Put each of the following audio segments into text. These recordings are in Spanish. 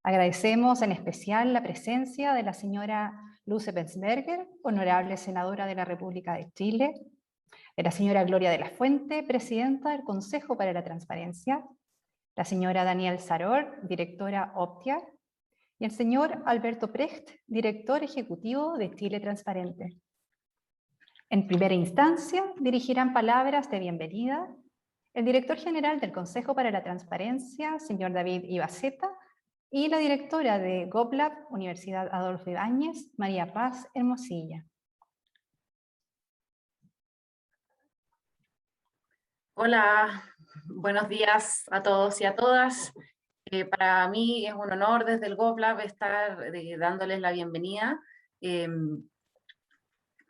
Agradecemos en especial la presencia de la señora Luz Eppensberger, honorable senadora de la República de Chile, de la señora Gloria de la Fuente, presidenta del Consejo para la Transparencia, la señora Daniel Saror, directora Optia, y el señor Alberto Precht, director ejecutivo de Chile Transparente. En primera instancia, dirigirán palabras de bienvenida el director general del Consejo para la Transparencia, señor David Ibaceta, y la directora de GovLab, Universidad Adolfo Ibáñez, María Paz Hermosilla. Hola, buenos días a todos y a todas. Para mí es un honor desde el GovLab estar dándoles la bienvenida.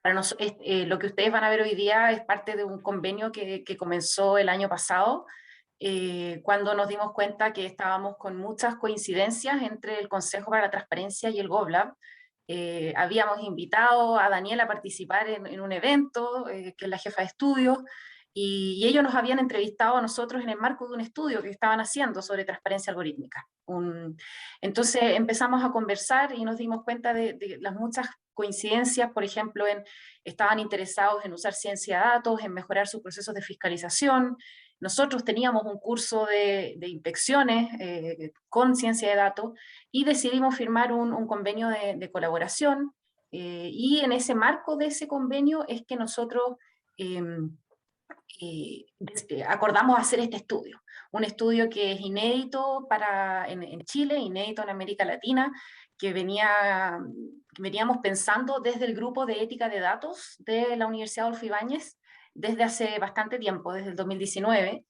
Lo que ustedes van a ver hoy día es parte de un convenio que comenzó el año pasado, cuando nos dimos cuenta que estábamos con muchas coincidencias entre el Consejo para la Transparencia y el GovLab. Habíamos invitado a Daniel a participar en un evento, que es la jefa de estudios, y ellos nos habían entrevistado a nosotros en el marco de un estudio que estaban haciendo sobre transparencia algorítmica. Entonces empezamos a conversar y nos dimos cuenta de las muchas coincidencias. Por ejemplo, estaban interesados en usar ciencia de datos, en mejorar sus procesos de fiscalización. Nosotros teníamos un curso de inspecciones con ciencia de datos y decidimos firmar un convenio de colaboración, y en ese marco de ese convenio es que nosotros acordamos hacer este estudio, un estudio que es inédito en Chile, inédito en América Latina, que veníamos pensando desde el grupo de ética de datos de la Universidad Adolfo Ibáñez desde hace bastante tiempo, desde el 2019.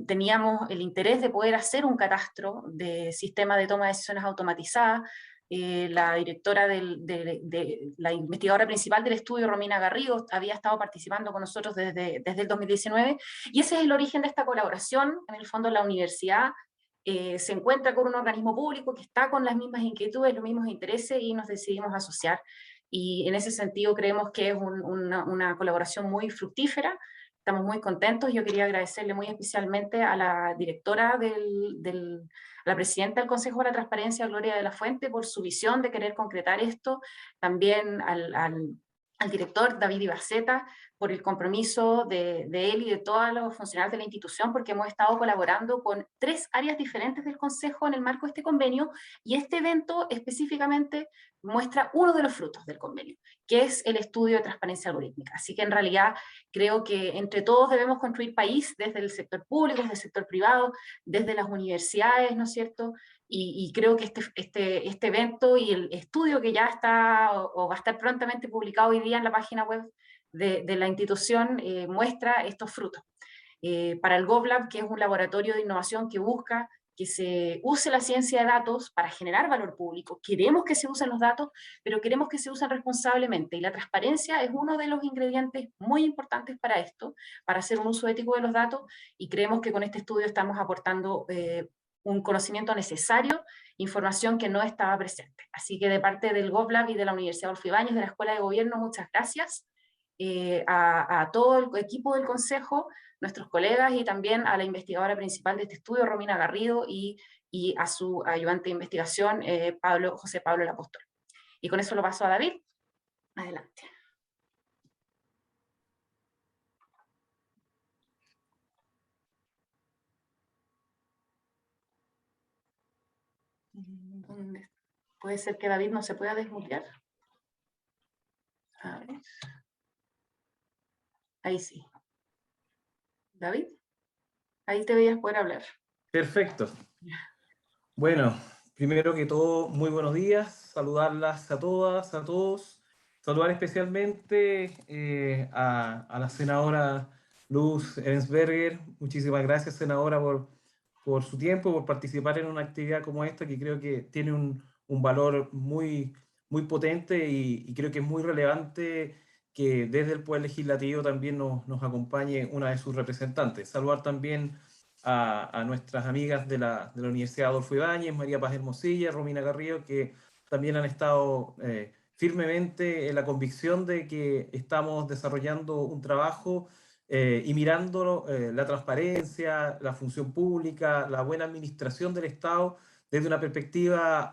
Teníamos el interés de poder hacer un catastro de sistema de toma de decisiones automatizadas. La directora la investigadora principal del estudio, Romina Garrido, había estado participando con nosotros desde el 2019, y ese es el origen de esta colaboración. En el fondo, la universidad se encuentra con un organismo público que está con las mismas inquietudes, los mismos intereses, y nos decidimos asociar. Y en ese sentido creemos que es una colaboración muy fructífera. Estamos muy contentos. Yo quería agradecerle muy especialmente a la directora a la presidenta del Consejo de la Transparencia, Gloria de la Fuente, por su visión de querer concretar esto. También al director David Ibaceta, por el compromiso de él y de todos los funcionarios de la institución, porque hemos estado colaborando con 3 áreas diferentes del Consejo en el marco de este convenio, y este evento específicamente muestra uno de los frutos del convenio, que es el estudio de transparencia algorítmica. Así que en realidad creo que entre todos debemos construir país, desde el sector público, desde el sector privado, desde las universidades, ¿no es cierto? Y creo que este evento y el estudio que ya está o va a estar prontamente publicado hoy día en la página web de la institución muestra estos frutos. Para el GovLab, que es un laboratorio de innovación que busca que se use la ciencia de datos para generar valor público. Queremos que se usen los datos, pero queremos que se usen responsablemente, y la transparencia es uno de los ingredientes muy importantes para esto, para hacer un uso ético de los datos, y creemos que con este estudio estamos aportando un conocimiento necesario, información que no estaba presente. Así que de parte del GovLab y de la Universidad Adolfo Ibáñez, de la Escuela de Gobierno, muchas gracias a todo el equipo del Consejo, nuestros colegas, y también a la investigadora principal de este estudio, Romina Garrido, y a su ayudante de investigación, José Pablo Lapóstol. Y con eso lo paso a David. Adelante. Puede ser que David no se pueda desmutear. A ver. Ahí sí. David, ahí te veías poder hablar. Perfecto. Bueno, primero que todo, muy buenos días, saludarlas a todas, a todos, saludar especialmente a la senadora Luz Eppensberger. Muchísimas gracias, senadora, por su tiempo, por participar en una actividad como esta, que creo que tiene un valor muy, muy potente, y creo que es muy relevante que desde el Poder Legislativo también nos acompañe una de sus representantes. Saludar también a nuestras amigas de la Universidad Adolfo Ibáñez, María Paz Hermosilla, Romina Garrido, que también han estado firmemente en la convicción de que estamos desarrollando un trabajo y mirando la transparencia, la función pública, la buena administración del Estado desde una perspectiva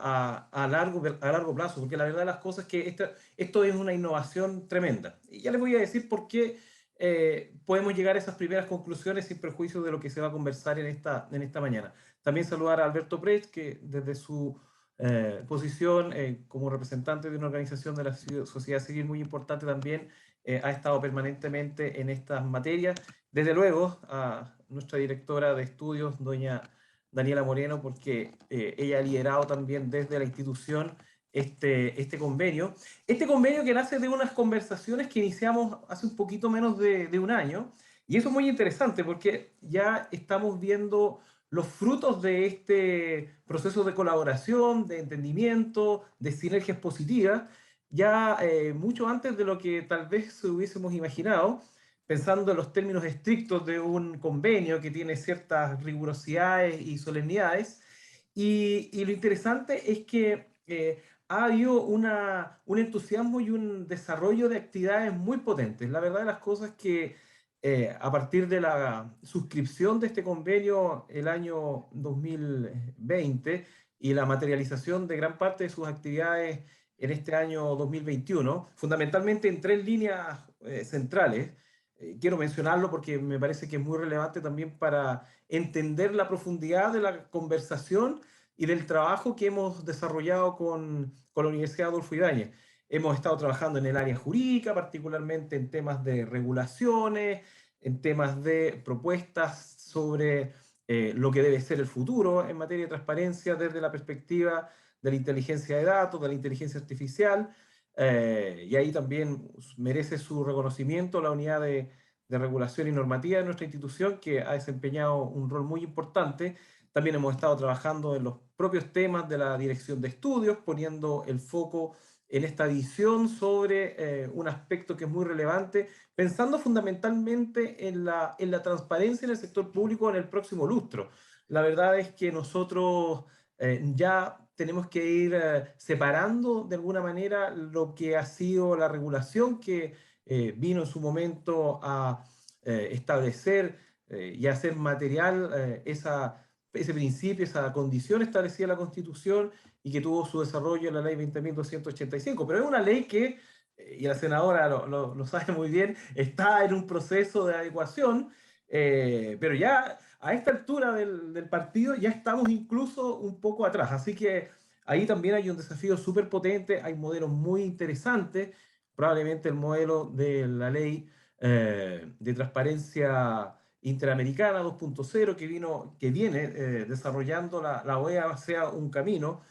a largo plazo, porque la verdad de las cosas es que esto es una innovación tremenda. Y ya les voy a decir por qué podemos llegar a esas primeras conclusiones sin perjuicio de lo que se va a conversar en esta mañana. También saludar a Alberto Prech, que desde su posición como representante de una organización de la sociedad civil muy importante también ha estado permanentemente en estas materias. Desde luego a nuestra directora de estudios, doña Daniela Moreno, porque ella ha liderado también desde la institución este convenio. Este convenio que nace de unas conversaciones que iniciamos hace un poquito menos de un año, y eso es muy interesante porque ya estamos viendo los frutos de este proceso de colaboración, de entendimiento, de sinergias positivas, ya mucho antes de lo que tal vez hubiésemos imaginado, pensando en los términos estrictos de un convenio que tiene ciertas rigurosidades y solemnidades. Y lo interesante es que ha habido un entusiasmo y un desarrollo de actividades muy potentes. La verdad de las cosas es que a partir de la suscripción de este convenio el año 2020 y la materialización de gran parte de sus actividades en este año 2021, fundamentalmente en tres líneas centrales. Quiero mencionarlo porque me parece que es muy relevante también para entender la profundidad de la conversación y del trabajo que hemos desarrollado con la Universidad Adolfo Ibáñez. Hemos estado trabajando en el área jurídica, particularmente en temas de regulaciones, en temas de propuestas sobre lo que debe ser el futuro en materia de transparencia desde la perspectiva de la inteligencia de datos, de la inteligencia artificial, y ahí también merece su reconocimiento la unidad de regulación y normativa de nuestra institución, que ha desempeñado un rol muy importante. También hemos estado trabajando en los propios temas de la dirección de estudios, poniendo el foco en esta visión sobre un aspecto que es muy relevante, pensando fundamentalmente en la transparencia en el sector público en el próximo lustro. La verdad es que nosotros ya tenemos que ir separando de alguna manera lo que ha sido la regulación que vino en su momento a establecer y hacer material ese principio, esa condición establecida en la Constitución y que tuvo su desarrollo en la ley 20.285. Pero es una ley que, y la senadora lo sabe muy bien, está en un proceso de adecuación, pero ya a esta altura del partido ya estamos incluso un poco atrás. Así que ahí también hay un desafío súper potente, hay modelos muy interesantes, probablemente el modelo de la ley de transparencia interamericana 2.0 que viene desarrollando la OEA sea un camino.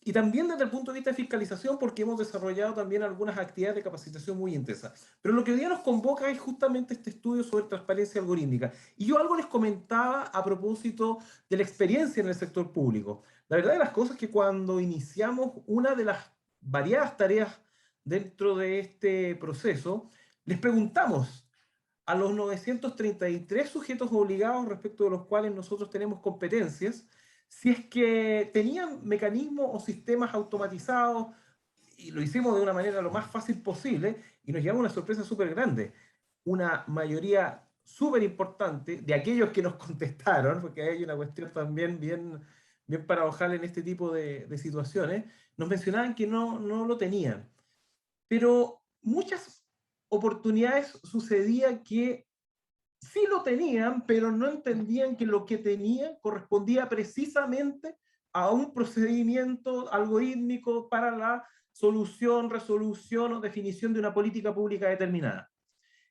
Y también desde el punto de vista de fiscalización, porque hemos desarrollado también algunas actividades de capacitación muy intensas. Pero lo que hoy día nos convoca es justamente este estudio sobre transparencia algorítmica. Y yo algo les comentaba a propósito de la experiencia en el sector público. La verdad de las cosas es que cuando iniciamos una de las variadas tareas dentro de este proceso, les preguntamos a los 933 sujetos obligados respecto de los cuales nosotros tenemos competencias, si es que tenían mecanismos o sistemas automatizados, y lo hicimos de una manera lo más fácil posible, y nos llevamos una sorpresa súper grande. Una mayoría súper importante de aquellos que nos contestaron, porque hay una cuestión también bien paradojal en este tipo de situaciones, nos mencionaban que no lo tenían. Pero muchas oportunidades sucedía que sí lo tenían, pero no entendían que lo que tenían correspondía precisamente a un procedimiento algorítmico para la solución, resolución o definición de una política pública determinada.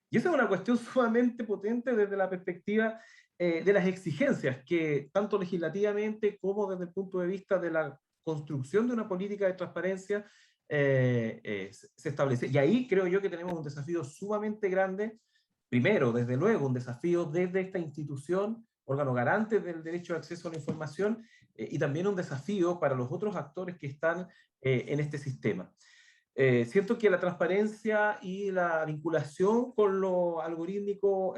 Y esa es una cuestión sumamente potente desde la perspectiva de las exigencias que tanto legislativamente como desde el punto de vista de la construcción de una política de transparencia se establece. Y ahí creo yo que tenemos un desafío sumamente grande. Primero, desde luego, un desafío desde esta institución, órgano garante del derecho de acceso a la información, y también un desafío para los otros actores que están en este sistema. Siento que la transparencia y la vinculación con lo algorítmico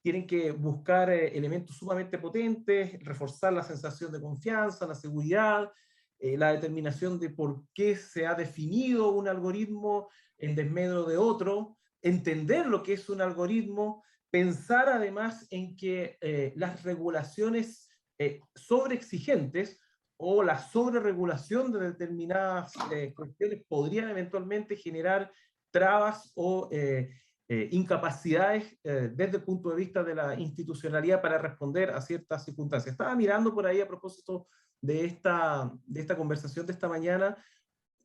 tienen que buscar elementos sumamente potentes, reforzar la sensación de confianza, la seguridad, la determinación de por qué se ha definido un algoritmo en desmedro de otro, entender lo que es un algoritmo, pensar además en que las regulaciones sobreexigentes o la sobreregulación de determinadas cuestiones podrían eventualmente generar trabas o incapacidades desde el punto de vista de la institucionalidad para responder a ciertas circunstancias. Estaba mirando por ahí a propósito de esta conversación de esta mañana,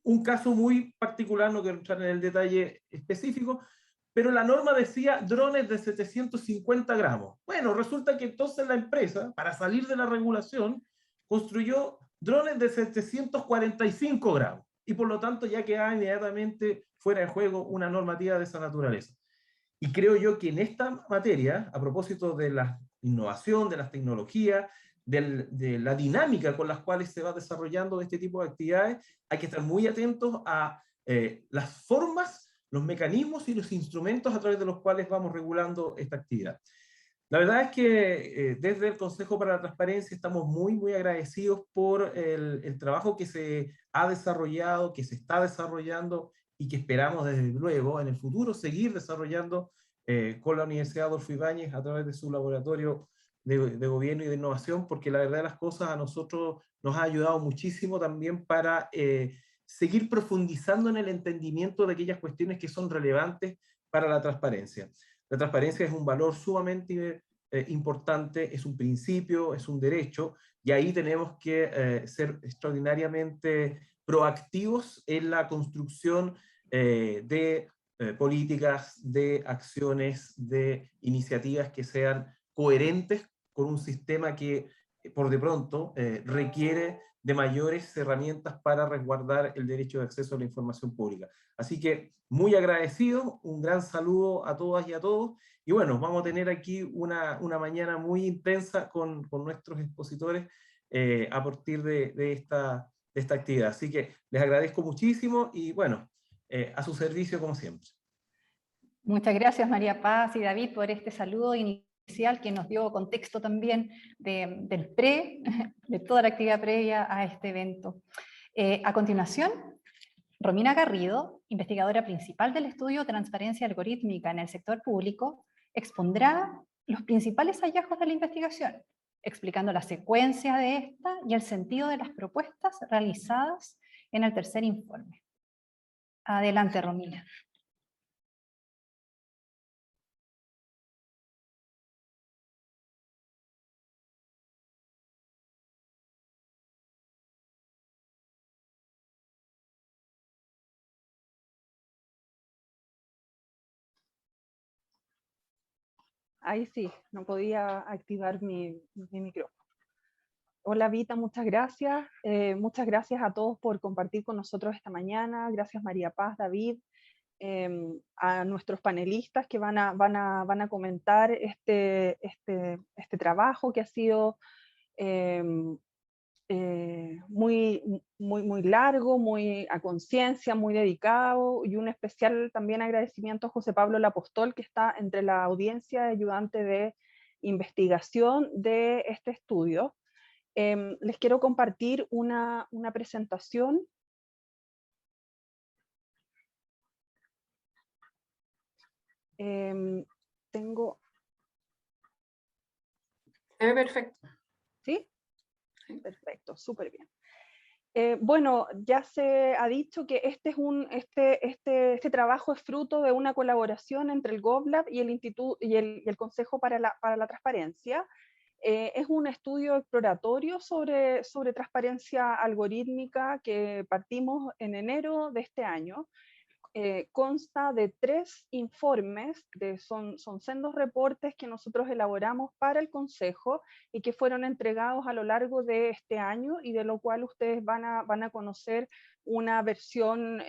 un caso muy particular, no quiero entrar en el detalle específico, pero la norma decía drones de 750 gramos. Bueno, resulta que entonces la empresa, para salir de la regulación, construyó drones de 745 gramos y por lo tanto ya quedaba inmediatamente fuera de juego una normativa de esa naturaleza. Y creo yo que en esta materia, a propósito de la innovación, de las tecnologías, de la dinámica con las cuales se va desarrollando este tipo de actividades, hay que estar muy atentos a las formas, los mecanismos y los instrumentos a través de los cuales vamos regulando esta actividad. La verdad es que desde el Consejo para la Transparencia estamos muy agradecidos por el trabajo que se ha desarrollado, que se está desarrollando y que esperamos desde luego en el futuro seguir desarrollando con la Universidad Adolfo Ibáñez a través de su laboratorio de gobierno y de innovación, porque la verdad de las cosas a nosotros nos ha ayudado muchísimo también para seguir profundizando en el entendimiento de aquellas cuestiones que son relevantes para la transparencia. La transparencia es un valor sumamente importante, es un principio, es un derecho, y ahí tenemos que ser extraordinariamente proactivos en la construcción de políticas, de acciones, de iniciativas que sean coherentes con un sistema que, por de pronto, requiere de mayores herramientas para resguardar el derecho de acceso a la información pública. Así que muy agradecido, un gran saludo a todas y a todos, y bueno, vamos a tener aquí una mañana muy intensa con nuestros expositores a partir de esta actividad. Así que les agradezco muchísimo y bueno, a su servicio como siempre. Muchas gracias María Paz y David por este saludo inicial que nos dio contexto también del de toda la actividad previa a este evento. A continuación, Romina Garrido, investigadora principal del estudio Transparencia Algorítmica en el sector público, expondrá los principales hallazgos de la investigación, explicando la secuencia de esta y el sentido de las propuestas realizadas en el tercer informe. Adelante, Romina. Ahí sí, no podía activar mi micrófono. Hola Vita, muchas gracias. Muchas gracias a todos por compartir con nosotros esta mañana. Gracias María Paz, David, a nuestros panelistas que van a comentar este trabajo que ha sido muy largo, muy a conciencia, muy dedicado, y un especial también agradecimiento a José Pablo Lapostol, que está entre la audiencia ayudante de investigación de este estudio. Les quiero compartir una presentación. Tengo... Se ve perfecto. ¿Sí? Perfecto, súper bien. Bueno, ya se ha dicho que este trabajo es fruto de una colaboración entre el GovLab y el Instituto y el Consejo para la Transparencia. Es un estudio exploratorio sobre transparencia algorítmica que partimos en enero de este año. Consta de 3 informes, son sendos reportes que nosotros elaboramos para el Consejo y que fueron entregados a lo largo de este año, y de lo cual ustedes van a conocer una versión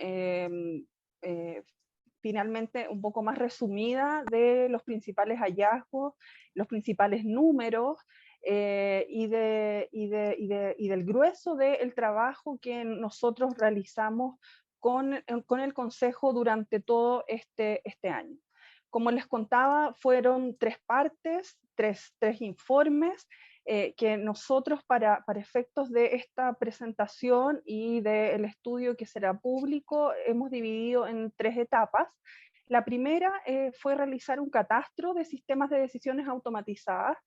finalmente un poco más resumida de los principales hallazgos, los principales números, y del grueso del trabajo que nosotros realizamos con el Consejo durante todo este año. Como les contaba, fueron 3 partes, tres informes, que nosotros para efectos de esta presentación y del estudio que será público, hemos dividido en 3 etapas. La primera fue realizar un catastro de sistemas de decisiones automatizadas,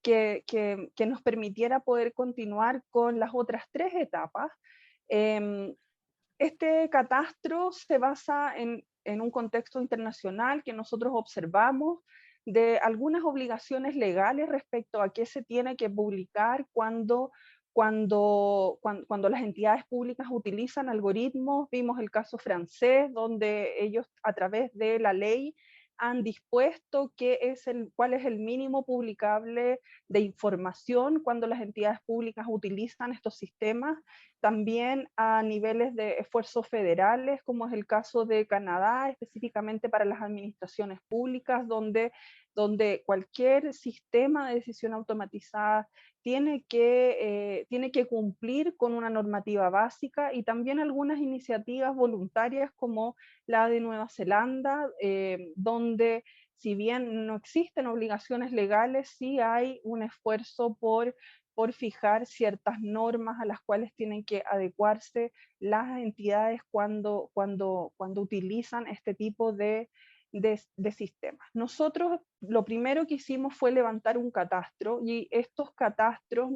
que nos permitiera poder continuar con las otras 3 etapas. Este catastro se basa en un contexto internacional que nosotros observamos de algunas obligaciones legales respecto a qué se tiene que publicar cuando las entidades públicas utilizan algoritmos. Vimos el caso francés, donde ellos a través de la ley han dispuesto cuál es el mínimo publicable de información cuando las entidades públicas utilizan estos sistemas. También a niveles de esfuerzos federales, como es el caso de Canadá, específicamente para las administraciones públicas, donde cualquier sistema de decisión automatizada tiene que cumplir con una normativa básica, y también algunas iniciativas voluntarias como la de Nueva Zelanda, donde si bien no existen obligaciones legales, sí hay un esfuerzo por fijar ciertas normas a las cuales tienen que adecuarse las entidades cuando utilizan este tipo de sistemas. Nosotros lo primero que hicimos fue levantar un catastro, y estos catastros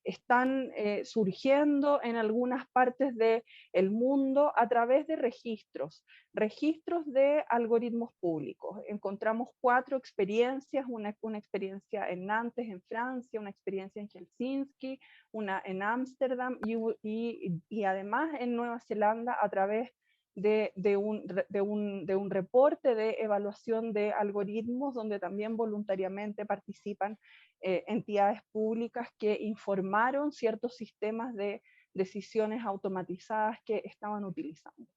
están surgiendo en algunas partes del mundo a través de registros de algoritmos públicos. Encontramos 4 experiencias, una experiencia en Nantes, en Francia, una experiencia en Helsinki, una en Ámsterdam y además en Nueva Zelanda a través de un reporte de evaluación de algoritmos, donde también voluntariamente participan entidades públicas que informaron ciertos sistemas de decisiones automatizadas que estaban utilizando.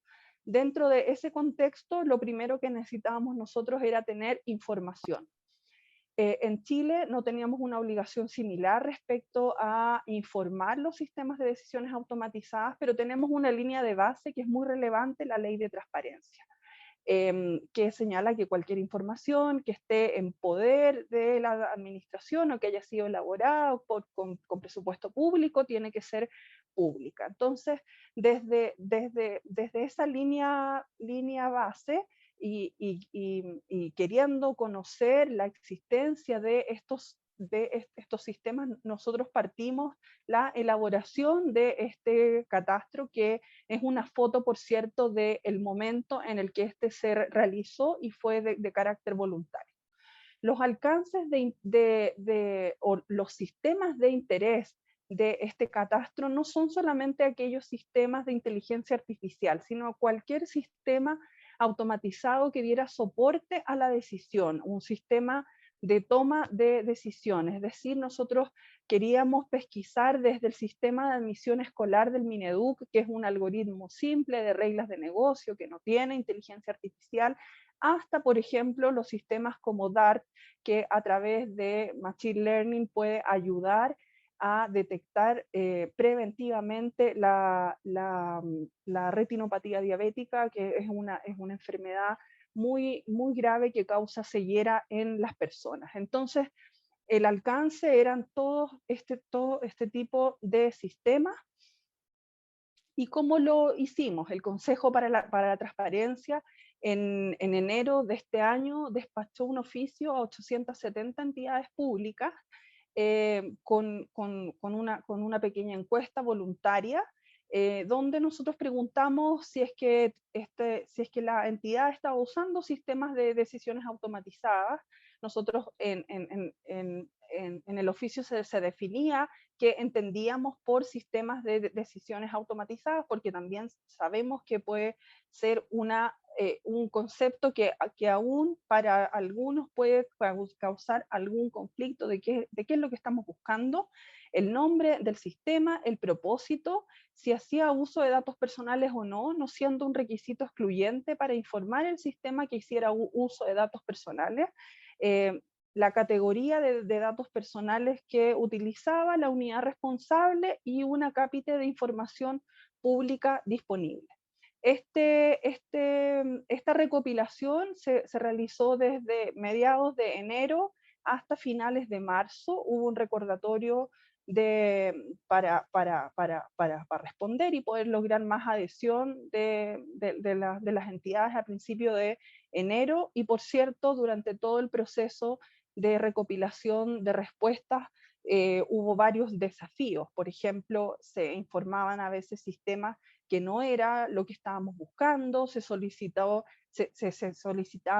Dentro de ese contexto, lo primero que necesitábamos nosotros era tener información. En Chile no teníamos una obligación similar respecto a informar los sistemas de decisiones automatizadas, pero tenemos una línea de base que es muy relevante, la Ley de Transparencia, que señala que cualquier información que esté en poder de la administración o que haya sido elaborada con presupuesto público tiene que ser pública. Entonces, desde esa línea base, y queriendo conocer la existencia de estos sistemas, nosotros partimos la elaboración de este catastro, que es una foto, por cierto, del momento en el que este se realizó y fue de carácter voluntario. Los alcances o los sistemas de interés de este catastro no son solamente aquellos sistemas de inteligencia artificial, sino cualquier sistema automatizado que diera soporte a la decisión, un sistema de toma de decisiones. Es decir, nosotros queríamos pesquisar desde el sistema de admisión escolar del Mineduc, que es un algoritmo simple de reglas de negocio que no tiene inteligencia artificial, hasta, por ejemplo, los sistemas como DART, que a través de Machine Learning puede ayudar a detectar preventivamente la retinopatía diabética, que es una enfermedad muy grave que causa ceguera en las personas. Entonces, el alcance eran todo este tipo de sistemas. ¿Y cómo lo hicimos? El Consejo para la Transparencia en enero de este año despachó un oficio a 870 entidades públicas con una pequeña encuesta voluntaria, donde nosotros preguntamos si es que la entidad estaba usando sistemas de decisiones automatizadas. Nosotros en el oficio se definía que entendíamos por sistemas de decisiones automatizadas, porque también sabemos que puede ser un concepto que aún para algunos puede causar algún conflicto de qué es lo que estamos buscando, el nombre del sistema, el propósito, si hacía uso de datos personales o no, no siendo un requisito excluyente para informar el sistema que hiciera uso de datos personales, la categoría de datos personales que utilizaba, la unidad responsable y una cápita de información pública disponible. Esta recopilación se realizó desde mediados de enero hasta finales de marzo. Hubo un recordatorio para responder y poder lograr más adhesión de las entidades a principio de enero, y por cierto, durante todo el proceso de recopilación de respuestas, hubo varios desafíos. Por ejemplo, se informaban a veces sistemas que no era lo que estábamos buscando, se solicitaba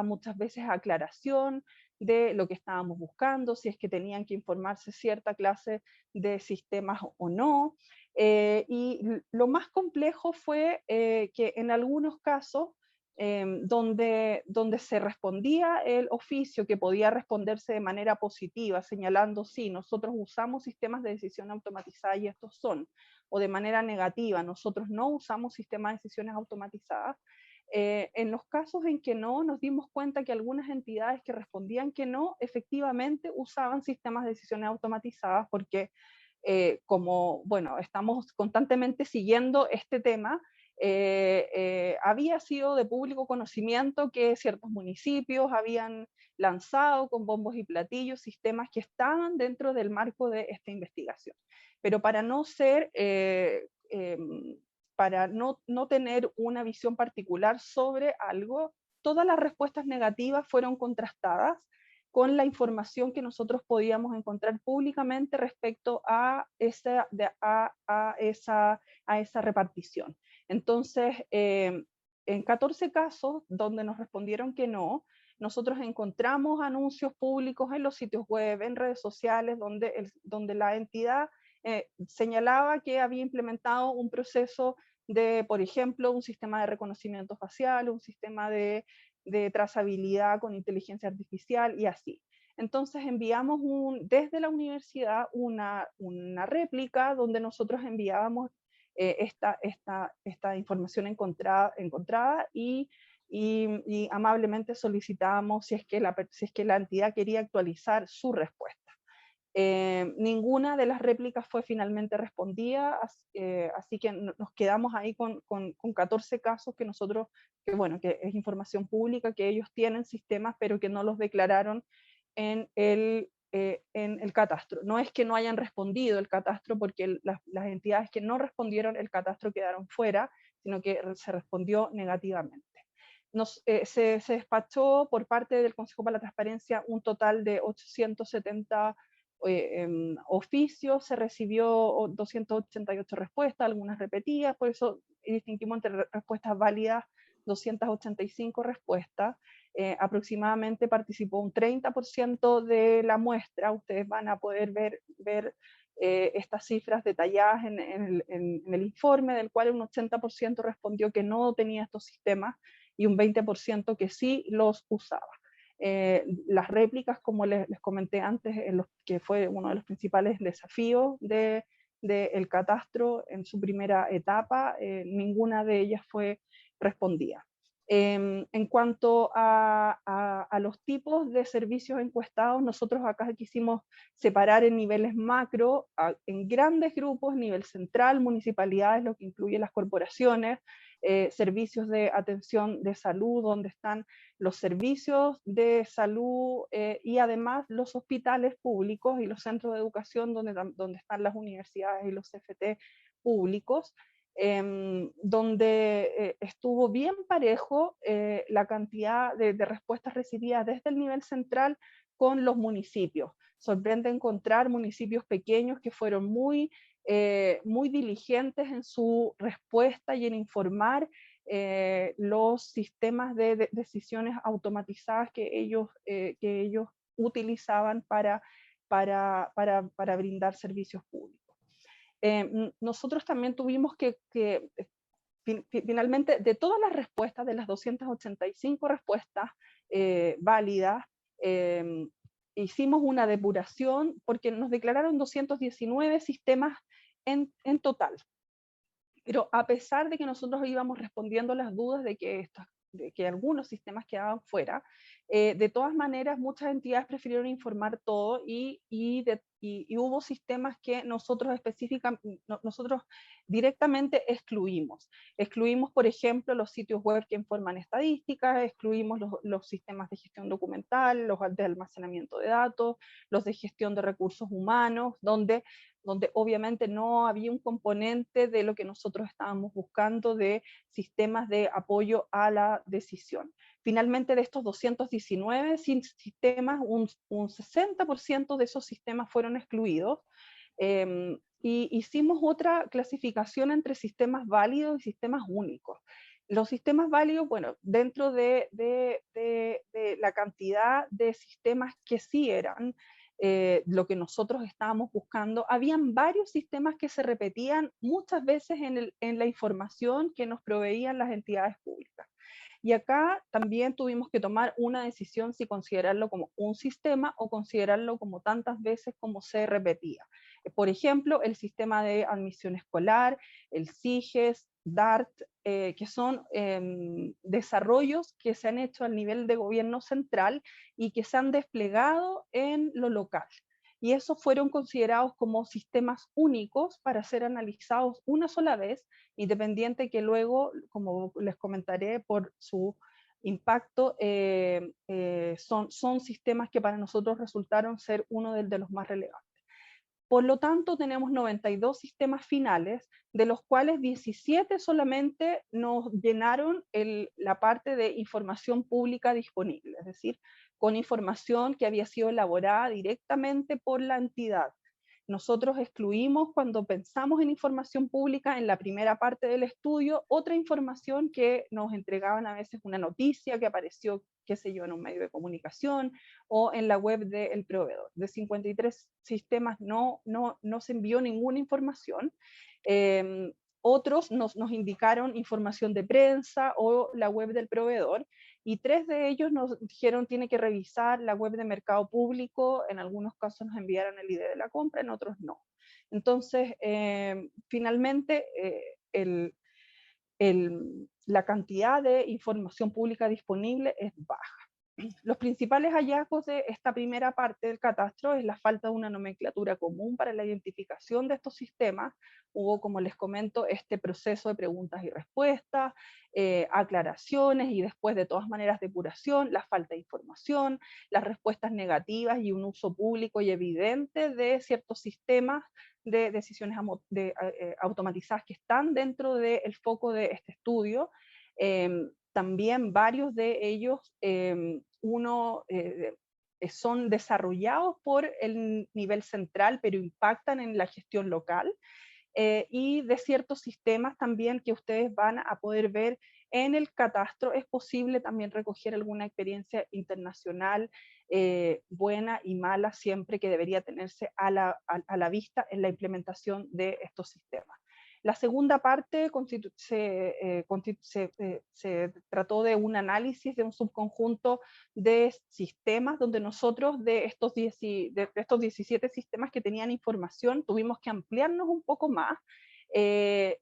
muchas veces aclaración de lo que estábamos buscando, si es que tenían que informarse cierta clase de sistemas o no. Y lo más complejo fue que en algunos casos donde se respondía el oficio, que podía responderse de manera positiva, señalando sí, nosotros usamos sistemas de decisión automatizada y estos son, o de manera negativa, nosotros no usamos sistemas de decisiones automatizadas. En los casos en que no, nos dimos cuenta que algunas entidades que respondían que no, efectivamente usaban sistemas de decisiones automatizadas porque como, bueno, estamos constantemente siguiendo este tema, había sido de público conocimiento que ciertos municipios habían lanzado con bombos y platillos sistemas que estaban dentro del marco de esta investigación. Pero para no ser, para no tener una visión particular sobre algo, todas las respuestas negativas fueron contrastadas con la información que nosotros podíamos encontrar públicamente respecto a esa repartición. Entonces, en 14 casos donde nos respondieron que no, nosotros encontramos anuncios públicos en los sitios web, en redes sociales, donde la entidad señalaba que había implementado un proceso de, por ejemplo, un sistema de reconocimiento facial, un sistema de trazabilidad con inteligencia artificial y así. Entonces enviamos desde la universidad una réplica donde nosotros enviábamos esta información encontrada y amablemente solicitábamos si es que la entidad quería actualizar su respuesta. Ninguna de las réplicas fue finalmente respondida, así que nos quedamos ahí con 14 casos que nosotros, que es información pública, que ellos tienen sistemas, pero que no los declararon en el catastro. No es que no hayan respondido el catastro, porque las entidades que no respondieron el catastro quedaron fuera, sino que se respondió negativamente. Se despachó por parte del Consejo para la Transparencia un total de 870 oficios, se recibió 288 respuestas, algunas repetidas, por eso distinguimos entre respuestas válidas 285 respuestas. Aproximadamente participó un 30% de la muestra. Ustedes van a poder ver estas cifras detalladas en el informe, del cual un 80% respondió que no tenía estos sistemas y un 20% que sí los usaba. Las réplicas, como les comenté antes, que fue uno de los principales desafíos del catastro en su primera etapa, ninguna de ellas fue respondida. En cuanto a los tipos de servicios encuestados, nosotros acá quisimos separar en niveles macro, en grandes grupos, nivel central, municipalidades, lo que incluye las corporaciones, servicios de atención de salud, donde están los servicios de salud y además los hospitales públicos y los centros de educación donde están las universidades y los CFT públicos, donde estuvo bien parejo la cantidad de respuestas recibidas desde el nivel central con los municipios. Sorprende encontrar municipios pequeños que fueron muy diligentes en su respuesta y en informar los sistemas de decisiones automatizadas que ellos utilizaban para brindar servicios públicos. Nosotros también tuvimos que finalmente, de todas las respuestas, de las 285 respuestas válidas, hicimos una depuración porque nos declararon 219 sistemas en total. Pero a pesar de que nosotros íbamos respondiendo las dudas de que algunos sistemas quedaban fuera, de todas maneras muchas entidades prefirieron informar todo y hubo sistemas que nosotros directamente excluimos. Excluimos, por ejemplo, los sitios web que informan estadísticas, excluimos los sistemas de gestión documental, los de almacenamiento de datos, los de gestión de recursos humanos, donde obviamente no había un componente de lo que nosotros estábamos buscando de sistemas de apoyo a la decisión. Finalmente, de estos 219 sistemas, un 60% de esos sistemas fueron excluidos. Y hicimos otra clasificación entre sistemas válidos y sistemas únicos. Los sistemas válidos, bueno, dentro de la cantidad de sistemas que sí eran lo que nosotros estábamos buscando, habían varios sistemas que se repetían muchas veces en la información que nos proveían las entidades públicas. Y acá también tuvimos que tomar una decisión si considerarlo como un sistema o considerarlo como tantas veces como se repetía. Por ejemplo, el sistema de admisión escolar, el SIGES, DART, que son desarrollos que se han hecho al nivel de gobierno central y que se han desplegado en lo local. Y esos fueron considerados como sistemas únicos para ser analizados una sola vez, independiente que luego, como les comentaré, por su impacto, son sistemas que para nosotros resultaron ser uno de los más relevantes. Por lo tanto, tenemos 92 sistemas finales, de los cuales 17 solamente nos llenaron la parte de información pública disponible, es decir, con información que había sido elaborada directamente por la entidad. Nosotros excluimos, cuando pensamos en información pública, en la primera parte del estudio, otra información que nos entregaban a veces una noticia que apareció, qué sé yo, en un medio de comunicación o en la web del proveedor. De 53 sistemas no se envió ninguna información. Otros nos indicaron información de prensa o la web del proveedor, y 3 de ellos nos dijeron tiene que revisar la web de mercado público. En algunos casos nos enviaron el ID de la compra, en otros no. Entonces, finalmente, la cantidad de información pública disponible es baja. Los principales hallazgos de esta primera parte del catastro es la falta de una nomenclatura común para la identificación de estos sistemas. Hubo, como les comento, este proceso de preguntas y respuestas, aclaraciones y después, de todas maneras, depuración, la falta de información, las respuestas negativas y un uso público y evidente de ciertos sistemas de decisiones automatizadas que están dentro del foco de este estudio. También varios de ellos, son desarrollados por el nivel central, pero impactan en la gestión local, y de ciertos sistemas también que ustedes van a poder ver en el catastro. Es posible también recoger alguna experiencia internacional, buena y mala, siempre que debería tenerse a la vista en la implementación de estos sistemas. La segunda parte se trató de un análisis de un subconjunto de sistemas, donde nosotros de estos 17 sistemas que tenían información tuvimos que ampliarnos un poco más,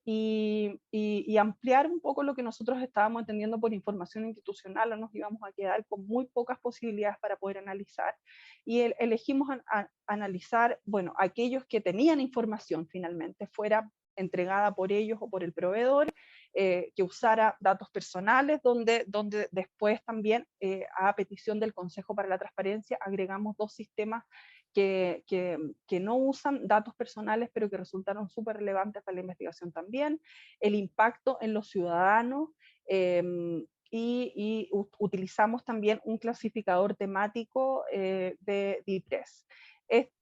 y ampliar un poco lo que nosotros estábamos entendiendo por información institucional. O nos íbamos a quedar con muy pocas posibilidades para poder analizar, y elegimos analizar, bueno, aquellos que tenían información finalmente, fuera entregada por ellos o por el proveedor, que usara datos personales, donde después también, a petición del Consejo para la Transparencia, agregamos 2 sistemas que no usan datos personales, pero que resultaron súper relevantes para la investigación también. El impacto en los ciudadanos, y utilizamos también un clasificador temático de DIPRES.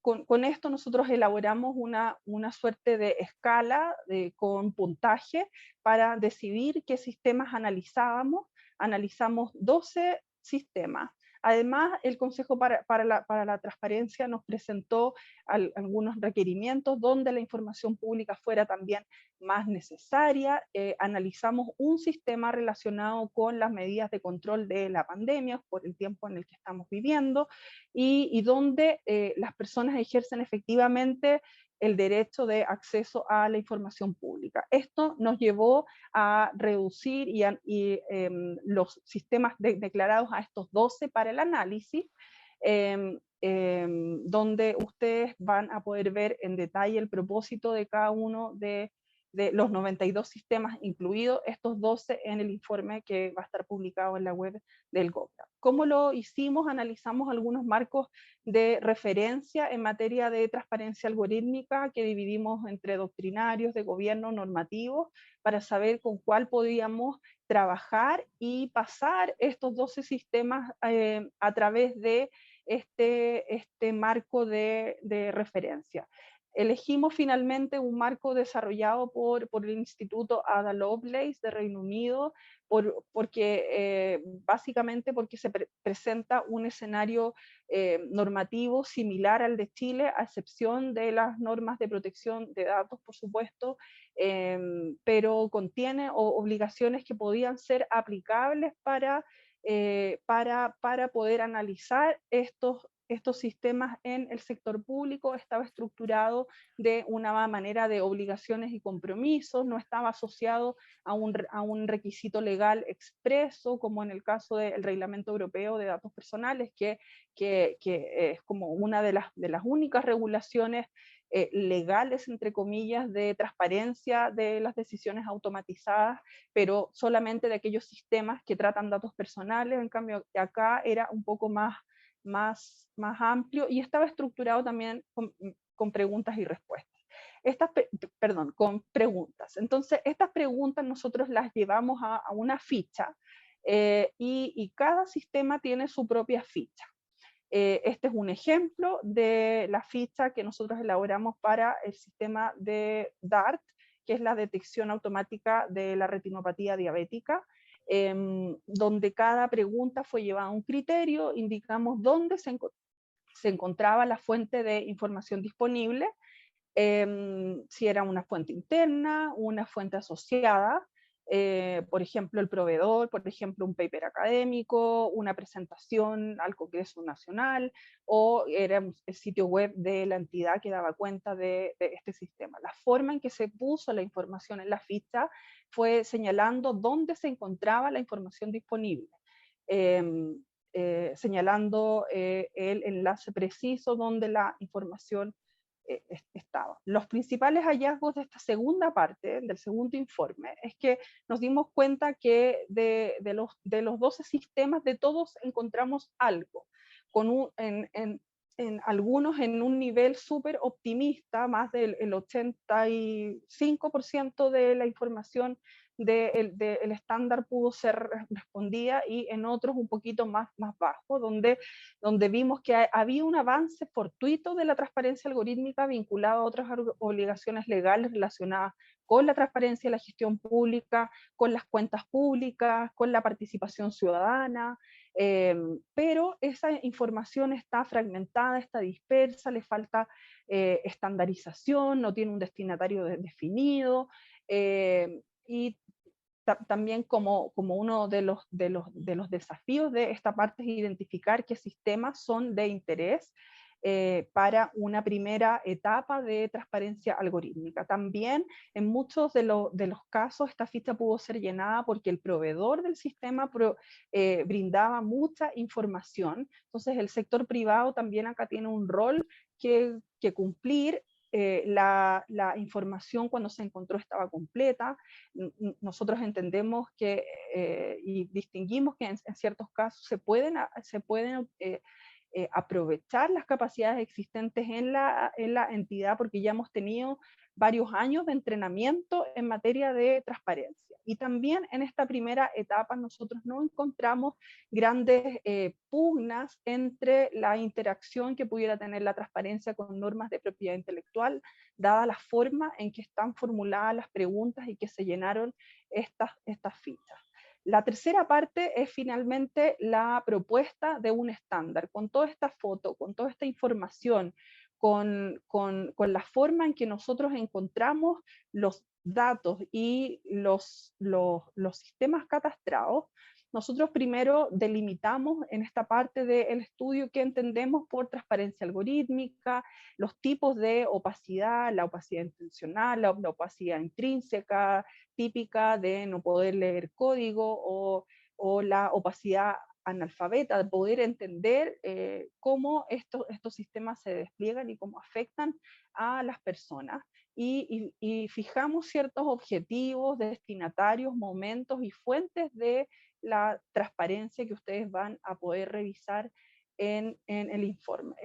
Con esto nosotros elaboramos una suerte de escala con puntaje para decidir qué sistemas analizábamos. Analizamos 12 sistemas. Además, el Consejo para la Transparencia nos presentó algunos requerimientos donde la información pública fuera también más necesaria. Analizamos un sistema relacionado con las medidas de control de la pandemia por el tiempo en el que estamos viviendo, y donde las personas ejercen efectivamente el derecho de acceso a la información pública. Esto nos llevó a reducir los sistemas declarados a estos 12 para el análisis, donde ustedes van a poder ver en detalle el propósito de cada uno de de los 92 sistemas incluidos, estos 12 en el informe que va a estar publicado en la web del GovLab. ¿Cómo lo hicimos? Analizamos algunos marcos de referencia en materia de transparencia algorítmica que dividimos entre doctrinarios, de gobierno, normativos, para saber con cuál podíamos trabajar y pasar estos 12 sistemas a través de este marco de referencia. Elegimos finalmente un marco desarrollado por el Instituto Ada Lovelace de Reino Unido, básicamente porque se presenta un escenario normativo similar al de Chile, a excepción de las normas de protección de datos, por supuesto, pero contiene obligaciones que podían ser aplicables para poder analizar estos sistemas en el sector público. Estaba estructurado de una manera de obligaciones y compromisos, no estaba asociado a un requisito legal expreso, como en el caso del Reglamento Europeo de Datos Personales, que es como una de las únicas regulaciones legales, entre comillas, de transparencia de las decisiones automatizadas, pero solamente de aquellos sistemas que tratan datos personales. En cambio, acá era un poco más amplio y estaba estructurado también con preguntas y respuestas. Con preguntas. Entonces, estas preguntas nosotros las llevamos a una ficha y cada sistema tiene su propia ficha. Este es un ejemplo de la ficha que nosotros elaboramos para el sistema de DART, que es la detección automática de la retinopatía diabética, donde cada pregunta fue llevada a un criterio, indicamos dónde se encontraba la fuente de información disponible, si era una fuente interna, una fuente asociada, por ejemplo el proveedor, por ejemplo un paper académico, una presentación al Congreso Nacional, o era el sitio web de la entidad que daba cuenta de este sistema. La forma en que se puso la información en la ficha fue señalando dónde se encontraba la información disponible, señalando el enlace preciso donde la información estaba. Los principales hallazgos de esta segunda parte, del segundo informe, es que nos dimos cuenta que de los 12 sistemas, de todos encontramos algo, en algunos en un nivel súper optimista, más del 85% de la información del estándar pudo ser respondida, y en otros un poquito más bajo, donde vimos que había un avance fortuito de la transparencia algorítmica vinculado a otras obligaciones legales relacionadas con la transparencia de la gestión pública, con las cuentas públicas, con la participación ciudadana, pero esa información está fragmentada, está dispersa, le falta estandarización, no tiene un destinatario definido, y también como uno de los desafíos de esta parte es identificar qué sistemas son de interés para una primera etapa de transparencia algorítmica. También en muchos de los casos esta ficha pudo ser llenada porque el proveedor del sistema brindaba mucha información. Entonces el sector privado también acá tiene un rol que cumplir. La información cuando se encontró estaba completa. Nosotros entendemos que y distinguimos que en ciertos casos se pueden aprovechar las capacidades existentes en la entidad, porque ya hemos tenido varios años de entrenamiento en materia de transparencia. Y también en esta primera etapa nosotros no encontramos grandes pugnas entre la interacción que pudiera tener la transparencia con normas de propiedad intelectual, dada la forma en que están formuladas las preguntas y que se llenaron estas fichas. La tercera parte es finalmente la propuesta de un estándar, con toda esta foto, con toda esta información, con la forma en que nosotros encontramos los datos y los sistemas catastrados. Nosotros primero delimitamos en esta parte del estudio qué entendemos por transparencia algorítmica, los tipos de opacidad, la opacidad intencional, la opacidad intrínseca, típica de no poder leer código, o la opacidad analfabeta, de poder entender cómo estos sistemas se despliegan y cómo afectan a las personas. Y fijamos ciertos objetivos, destinatarios, momentos y fuentes de la transparencia que ustedes van a poder revisar en el informe.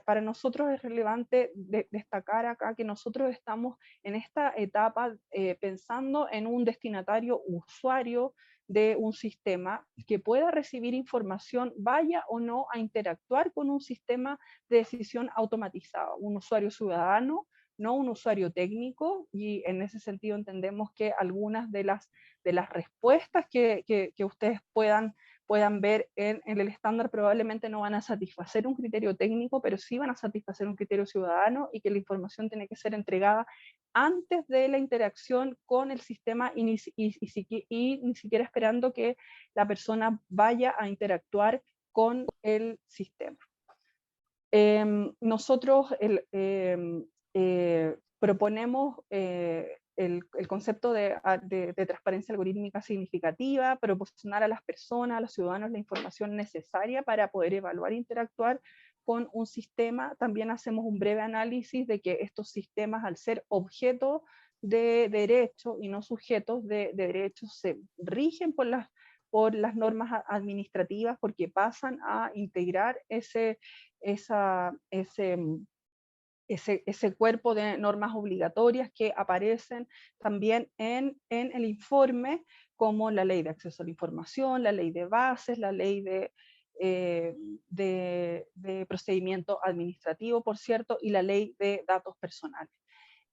Para nosotros es relevante destacar acá que nosotros estamos en esta etapa pensando en un destinatario usuario de un sistema que pueda recibir información, vaya o no a interactuar con un sistema de decisión automatizado, un usuario ciudadano, no un usuario técnico, y en ese sentido entendemos que algunas de las respuestas que ustedes puedan ver en el estándar probablemente no van a satisfacer un criterio técnico, pero sí van a satisfacer un criterio ciudadano, y que la información tiene que ser entregada antes de la interacción con el sistema y ni siquiera esperando que la persona vaya a interactuar con el sistema. Nosotros proponemos el concepto de transparencia algorítmica significativa, proporcionar a las personas, a los ciudadanos, la información necesaria para poder evaluar e interactuar con un sistema. También hacemos un breve análisis de que estos sistemas, al ser objetos de derecho y no sujetos de derecho, se rigen por las normas administrativas, porque pasan a integrar ese cuerpo de normas obligatorias que aparecen también en el informe, como la ley de acceso a la información, la ley de bases, la ley de procedimiento administrativo, por cierto, y la ley de datos personales.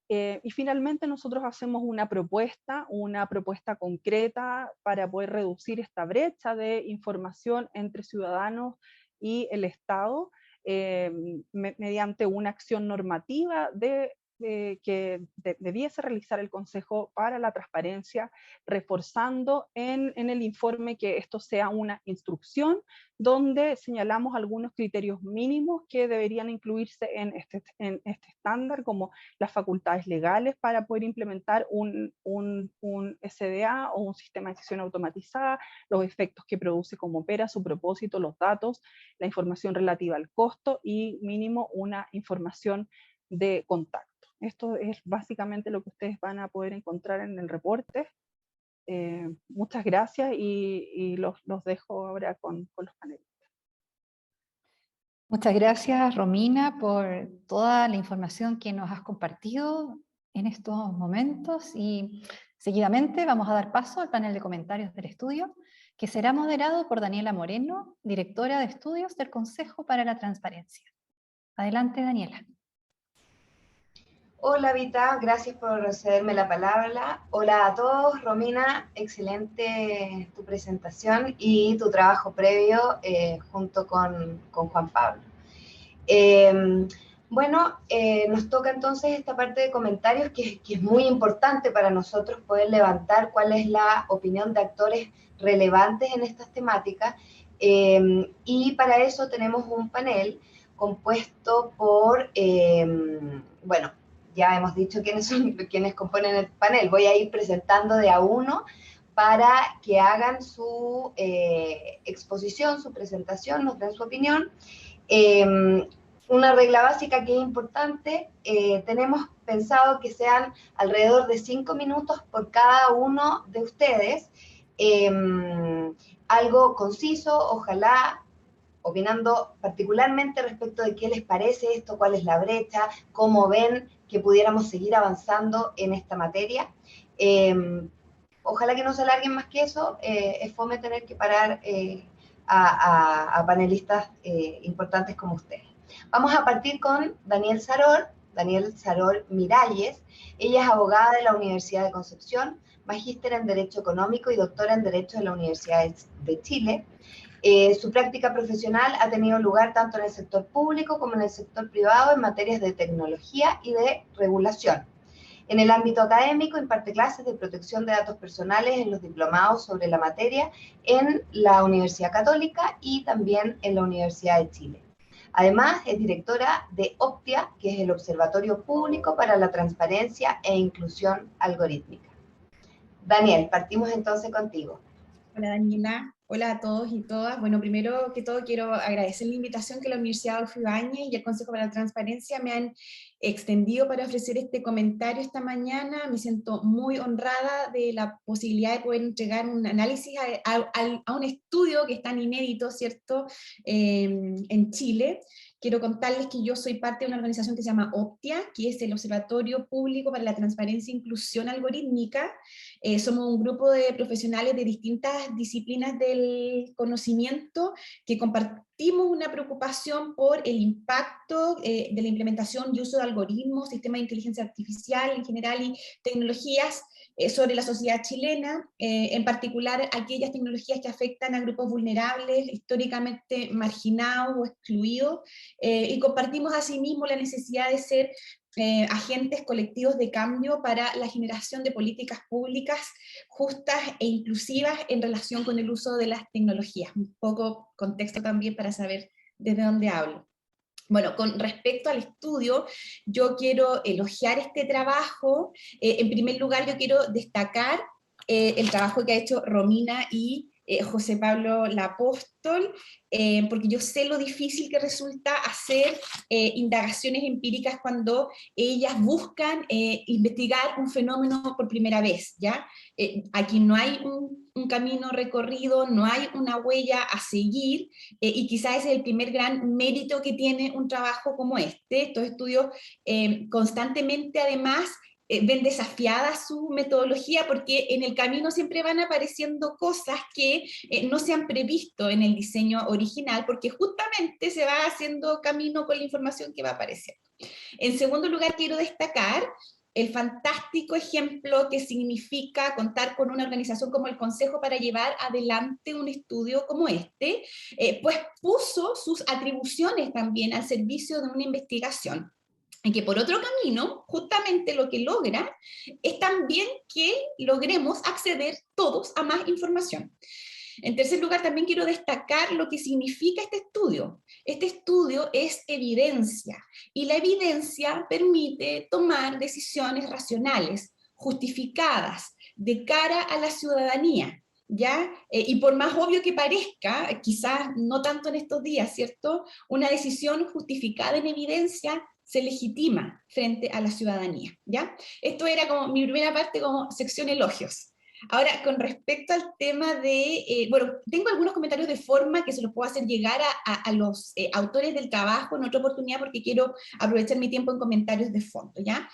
Y finalmente nosotros hacemos una propuesta concreta para poder reducir esta brecha de información entre ciudadanos y el Estado, mediante una acción normativa que debiese realizar el Consejo para la Transparencia, reforzando en el informe que esto sea una instrucción, donde señalamos algunos criterios mínimos que deberían incluirse en este estándar, como las facultades legales para poder implementar un SDA o un sistema de decisión automatizada, los efectos que produce, cómo opera, su propósito, los datos, la información relativa al costo y mínimo una información de contacto. Esto es básicamente lo que ustedes van a poder encontrar en el reporte. Muchas gracias y los dejo ahora con los panelistas. Muchas gracias, Romina, por toda la información que nos has compartido en estos momentos, y seguidamente vamos a dar paso al panel de comentarios del estudio, que será moderado por Daniela Moreno, directora de estudios del Consejo para la Transparencia. Adelante, Daniela. Hola, Vita, gracias por cederme la palabra. Hola a todos. Romina, excelente tu presentación y tu trabajo previo junto con Juan Pablo. Nos toca entonces esta parte de comentarios que es muy importante para nosotros poder levantar cuál es la opinión de actores relevantes en estas temáticas, y para eso tenemos un panel compuesto por, ya hemos dicho quiénes componen el panel. Voy a ir presentando de a uno para que hagan su exposición, su presentación, nos den su opinión. Una regla básica que es importante, tenemos pensado que sean alrededor de 5 minutos por cada uno de ustedes, algo conciso, ojalá opinando particularmente respecto de qué les parece esto, cuál es la brecha, cómo ven que pudiéramos seguir avanzando en esta materia. Ojalá que no se alarguen más que eso, es fome tener que parar a panelistas importantes como ustedes. Vamos a partir con Daniel Saror Miralles. Ella es abogada de la Universidad de Concepción, magíster en Derecho Económico y doctora en Derecho de la Universidad de Chile. Su práctica profesional ha tenido lugar tanto en el sector público como en el sector privado en materias de tecnología y de regulación. En el ámbito académico imparte clases de protección de datos personales en los diplomados sobre la materia en la Universidad Católica y también en la Universidad de Chile. Además, es directora de OPTIA, que es el Observatorio Público para la Transparencia e Inclusión Algorítmica. Daniel, partimos entonces contigo. Hola, Daniela. Hola a todos y todas. Bueno, primero que todo quiero agradecer la invitación que la Universidad Adolfo Ibáñez y el Consejo para la Transparencia me han extendido para ofrecer este comentario esta mañana. Me siento muy honrada de la posibilidad de poder entregar un análisis a un estudio que es tan inédito, ¿cierto?, en Chile. Quiero contarles que yo soy parte de una organización que se llama Optia, que es el Observatorio Público para la Transparencia e Inclusión Algorítmica. Somos un grupo de profesionales de distintas disciplinas del conocimiento que compartimos una preocupación por el impacto de la implementación y uso de algoritmos, sistemas de inteligencia artificial en general y tecnologías sobre la sociedad chilena, en particular aquellas tecnologías que afectan a grupos vulnerables, históricamente marginados o excluidos, y compartimos asimismo la necesidad de ser agentes colectivos de cambio para la generación de políticas públicas justas e inclusivas en relación con el uso de las tecnologías. Un poco contexto también para saber desde dónde hablo. Bueno, con respecto al estudio, yo quiero elogiar este trabajo. En primer lugar, yo quiero destacar el trabajo que ha hecho Romina y José Pablo Lapóstol, porque yo sé lo difícil que resulta hacer indagaciones empíricas cuando ellas buscan investigar un fenómeno por primera vez, ¿ya? Aquí no hay un camino recorrido, no hay una huella a seguir, y quizás ese es el primer gran mérito que tiene un trabajo como este. Estos estudios constantemente además ven desafiada su metodología porque en el camino siempre van apareciendo cosas que no se han previsto en el diseño original, porque justamente se va haciendo camino con la información que va apareciendo. En segundo lugar, quiero destacar el fantástico ejemplo que significa contar con una organización como el Consejo para llevar adelante un estudio como este, pues puso sus atribuciones también al servicio de una investigación. Y que por otro camino, justamente lo que logra es también que logremos acceder todos a más información. En tercer lugar, también quiero destacar lo que significa este estudio. Este estudio es evidencia, y la evidencia permite tomar decisiones racionales, justificadas, de cara a la ciudadanía, ¿ya? Y por más obvio que parezca, quizás no tanto en estos días, ¿cierto?, una decisión justificada en evidencia se legitima frente a la ciudadanía, ¿ya? Esto era como mi primera parte, como sección elogios. Ahora, con respecto al tema de, bueno, tengo algunos comentarios de forma que se los puedo hacer llegar a los autores del trabajo en otra oportunidad, porque quiero aprovechar mi tiempo en comentarios de fondo, ¿ya?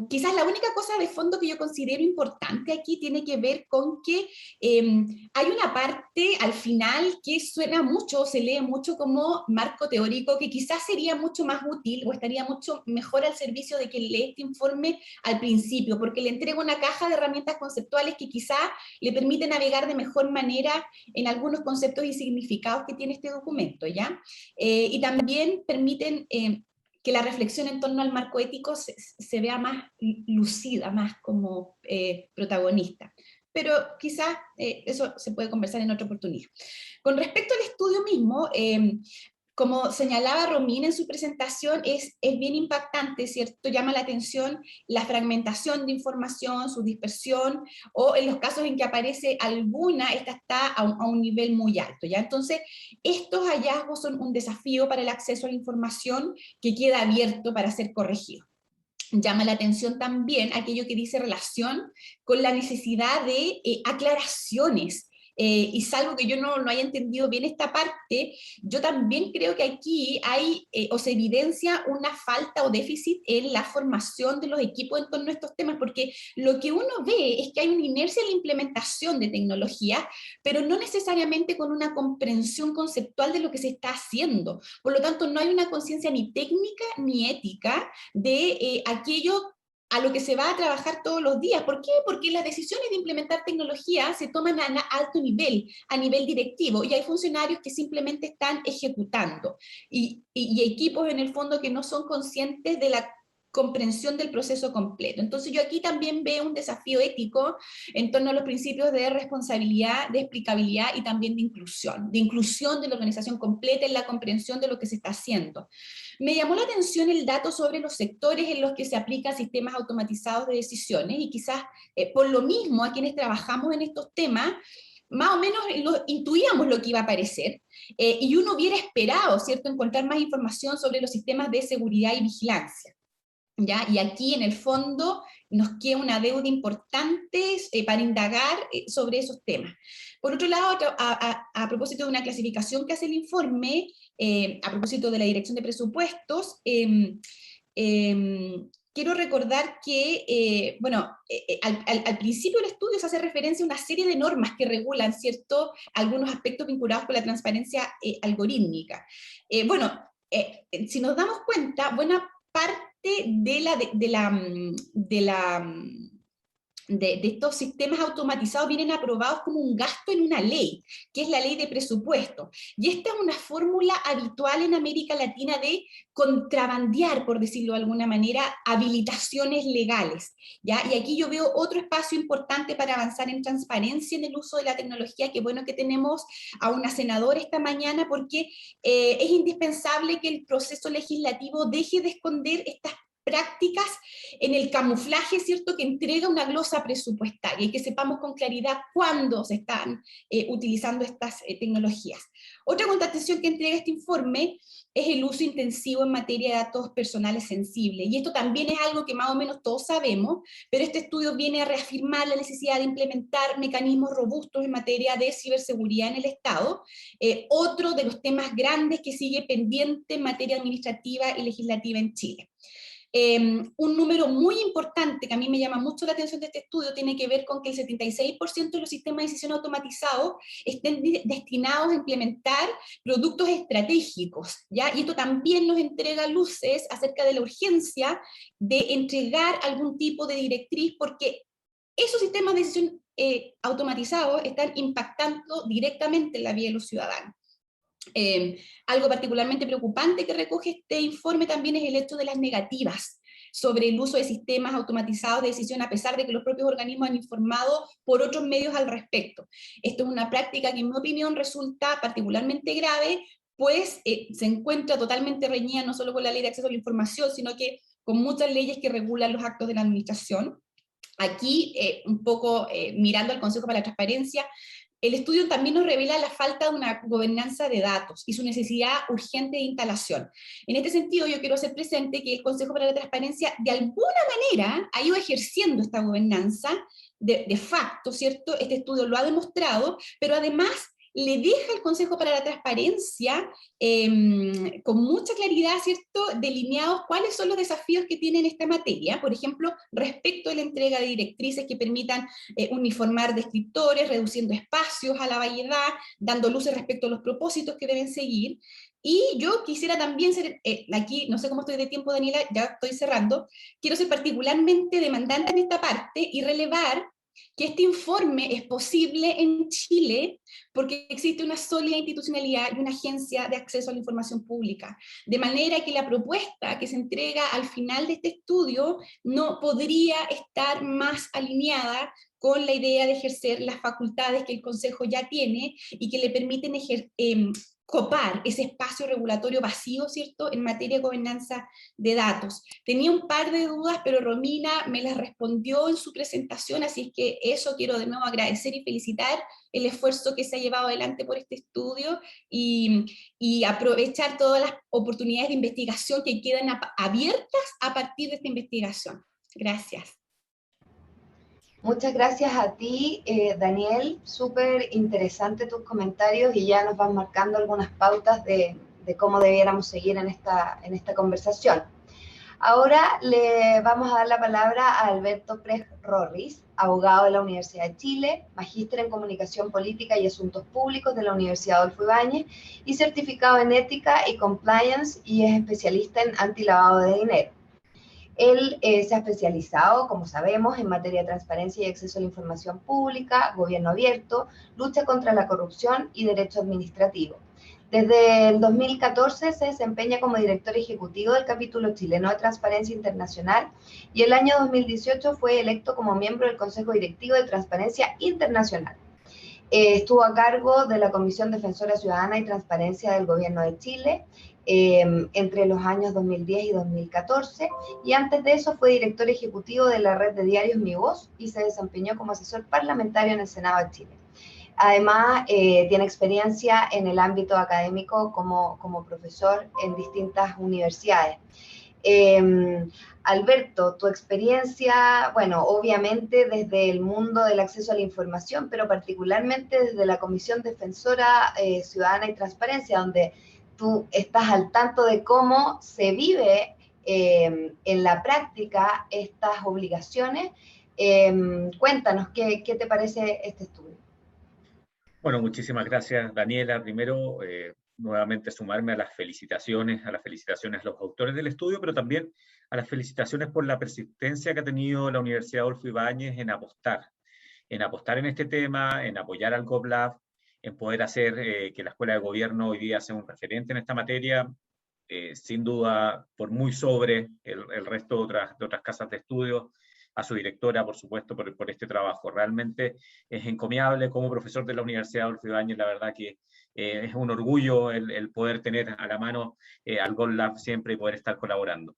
Quizás la única cosa de fondo que yo considero importante aquí tiene que ver con que hay una parte al final que suena mucho, se lee mucho como marco teórico, que quizás sería mucho más útil o estaría mucho mejor al servicio de quien lee este informe al principio, porque le entrega una caja de herramientas conceptuales que quizás le permite navegar de mejor manera en algunos conceptos y significados que tiene este documento, ¿ya? Y también permiten que la reflexión en torno al marco ético se vea más lucida, más como protagonista. Pero quizás eso se puede conversar en otra oportunidad. Con respecto al estudio mismo, como señalaba Romina en su presentación, es bien impactante, ¿cierto? Llama la atención la fragmentación de información, su dispersión, o en los casos en que aparece alguna, esta está a un nivel muy alto, ¿ya? Entonces, estos hallazgos son un desafío para el acceso a la información que queda abierto para ser corregido. Llama la atención también aquello que dice relación con la necesidad de aclaraciones, y salvo que yo no haya entendido bien esta parte, yo también creo que aquí hay o se evidencia una falta o déficit en la formación de los equipos en torno a estos temas, porque lo que uno ve es que hay una inercia en la implementación de tecnología, pero no necesariamente con una comprensión conceptual de lo que se está haciendo. Por lo tanto, no hay una conciencia ni técnica ni ética de aquello a lo que se va a trabajar todos los días. ¿Por qué? Porque las decisiones de implementar tecnología se toman a alto nivel, a nivel directivo, y hay funcionarios que simplemente están ejecutando, y equipos en el fondo que no son conscientes de la comprensión del proceso completo. Entonces yo aquí también veo un desafío ético en torno a los principios de responsabilidad, de explicabilidad y también de inclusión de la organización completa en la comprensión de lo que se está haciendo. Me llamó la atención el dato sobre los sectores en los que se aplican sistemas automatizados de decisiones, y quizás por lo mismo a quienes trabajamos en estos temas más o menos intuíamos lo que iba a aparecer, y uno hubiera esperado, ¿cierto?, encontrar más información sobre los sistemas de seguridad y vigilancia. ¿Ya? Y aquí en el fondo nos queda una deuda importante para indagar sobre esos temas. Por otro lado, a propósito de una clasificación que hace el informe, a propósito de la Dirección de Presupuestos, quiero recordar que, bueno, al principio del estudio se hace referencia a una serie de normas que regulan, ¿cierto?, algunos aspectos vinculados con la transparencia algorítmica. Bueno, si nos damos cuenta, buena parte de estos sistemas automatizados vienen aprobados como un gasto en una ley, que es la ley de presupuesto. Y esta es una fórmula habitual en América Latina de contrabandear, por decirlo de alguna manera, habilitaciones legales, ¿ya? Y aquí yo veo otro espacio importante para avanzar en transparencia en el uso de la tecnología. Qué bueno que tenemos a una senadora esta mañana, porque es indispensable que el proceso legislativo deje de esconder estas prácticas en el camuflaje, ¿cierto?, que entrega una glosa presupuestaria, y que sepamos con claridad cuándo se están utilizando estas tecnologías. Otra constatación que entrega este informe es el uso intensivo en materia de datos personales sensibles, y esto también es algo que más o menos todos sabemos, pero este estudio viene a reafirmar la necesidad de implementar mecanismos robustos en materia de ciberseguridad en el Estado, otro de los temas grandes que sigue pendiente en materia administrativa y legislativa en Chile. Un número muy importante que a mí me llama mucho la atención de este estudio tiene que ver con que el 76% de los sistemas de decisión automatizados estén destinados a implementar productos estratégicos, ¿ya? Y esto también nos entrega luces acerca de la urgencia de entregar algún tipo de directriz, porque esos sistemas de decisión automatizados están impactando directamente en la vida de los ciudadanos. Algo particularmente preocupante que recoge este informe también es el hecho de las negativas sobre el uso de sistemas automatizados de decisión, a pesar de que los propios organismos han informado por otros medios al respecto. Esto es una práctica que en mi opinión resulta particularmente grave, pues se encuentra totalmente reñida no solo con la Ley de Acceso a la Información, sino que con muchas leyes que regulan los actos de la administración. Aquí, un poco mirando al Consejo para la Transparencia, el estudio también nos revela la falta de una gobernanza de datos y su necesidad urgente de instalación. En este sentido, yo quiero hacer presente que el Consejo para la Transparencia de alguna manera ha ido ejerciendo esta gobernanza de facto, ¿cierto? Este estudio lo ha demostrado, pero además le deja al Consejo para la Transparencia con mucha claridad, ¿cierto?, delineados cuáles son los desafíos que tiene en esta materia, por ejemplo, respecto a la entrega de directrices que permitan uniformar descriptores, reduciendo espacios a la variedad, dando luces respecto a los propósitos que deben seguir. Y yo quisiera también ser, aquí no sé cómo estoy de tiempo, Daniela, ya estoy cerrando, quiero ser particularmente demandante en esta parte y relevar que este informe es posible en Chile porque existe una sólida institucionalidad y una agencia de acceso a la información pública, de manera que la propuesta que se entrega al final de este estudio no podría estar más alineada con la idea de ejercer las facultades que el Consejo ya tiene y que le permiten copar ese espacio regulatorio vacío, ¿cierto?, en materia de gobernanza de datos. Tenía un par de dudas, pero Romina me las respondió en su presentación, así es que eso quiero de nuevo agradecer y felicitar el esfuerzo que se ha llevado adelante por este estudio y aprovechar todas las oportunidades de investigación que quedan abiertas a partir de esta investigación. Gracias. Muchas gracias a ti, Daniel. Súper interesante tus comentarios y ya nos van marcando algunas pautas de cómo debiéramos seguir en esta conversación. Ahora le vamos a dar la palabra a Alberto Pres Rorris, abogado de la Universidad de Chile, magíster en Comunicación Política y Asuntos Públicos de la Universidad Adolfo Ibáñez y certificado en Ética y Compliance, y es especialista en antilavado de dinero. Él se ha especializado, como sabemos, en materia de transparencia y acceso a la información pública, gobierno abierto, lucha contra la corrupción y derecho administrativo. Desde el 2014 se desempeña como director ejecutivo del capítulo chileno de Transparencia Internacional y el año 2018 fue electo como miembro del Consejo Directivo de Transparencia Internacional. Estuvo a cargo de la Comisión Defensora Ciudadana y Transparencia del Gobierno de Chile entre los años 2010 y 2014, y antes de eso fue director ejecutivo de la red de diarios Mi Voz y se desempeñó como asesor parlamentario en el Senado de Chile. Además, tiene experiencia en el ámbito académico como profesor en distintas universidades. Alberto, tu experiencia, bueno, obviamente desde el mundo del acceso a la información, pero particularmente desde la Comisión Defensora Ciudadana y Transparencia, donde tú estás al tanto de cómo se vive en la práctica estas obligaciones. Cuéntanos, ¿qué te parece este estudio? Bueno, muchísimas gracias, Daniela. Primero, nuevamente sumarme a las felicitaciones a los autores del estudio, pero también a las felicitaciones por la persistencia que ha tenido la Universidad Adolfo Ibáñez en apostar en este tema, en apoyar al GovLab, en poder hacer que la Escuela de Gobierno hoy día sea un referente en esta materia, sin duda por muy sobre el resto de otras casas de estudio, a su directora, por supuesto, por este trabajo. Realmente es encomiable como profesor de la Universidad Adolfo Ibáñez, la verdad que es un orgullo el poder tener a la mano al GovLab siempre y poder estar colaborando.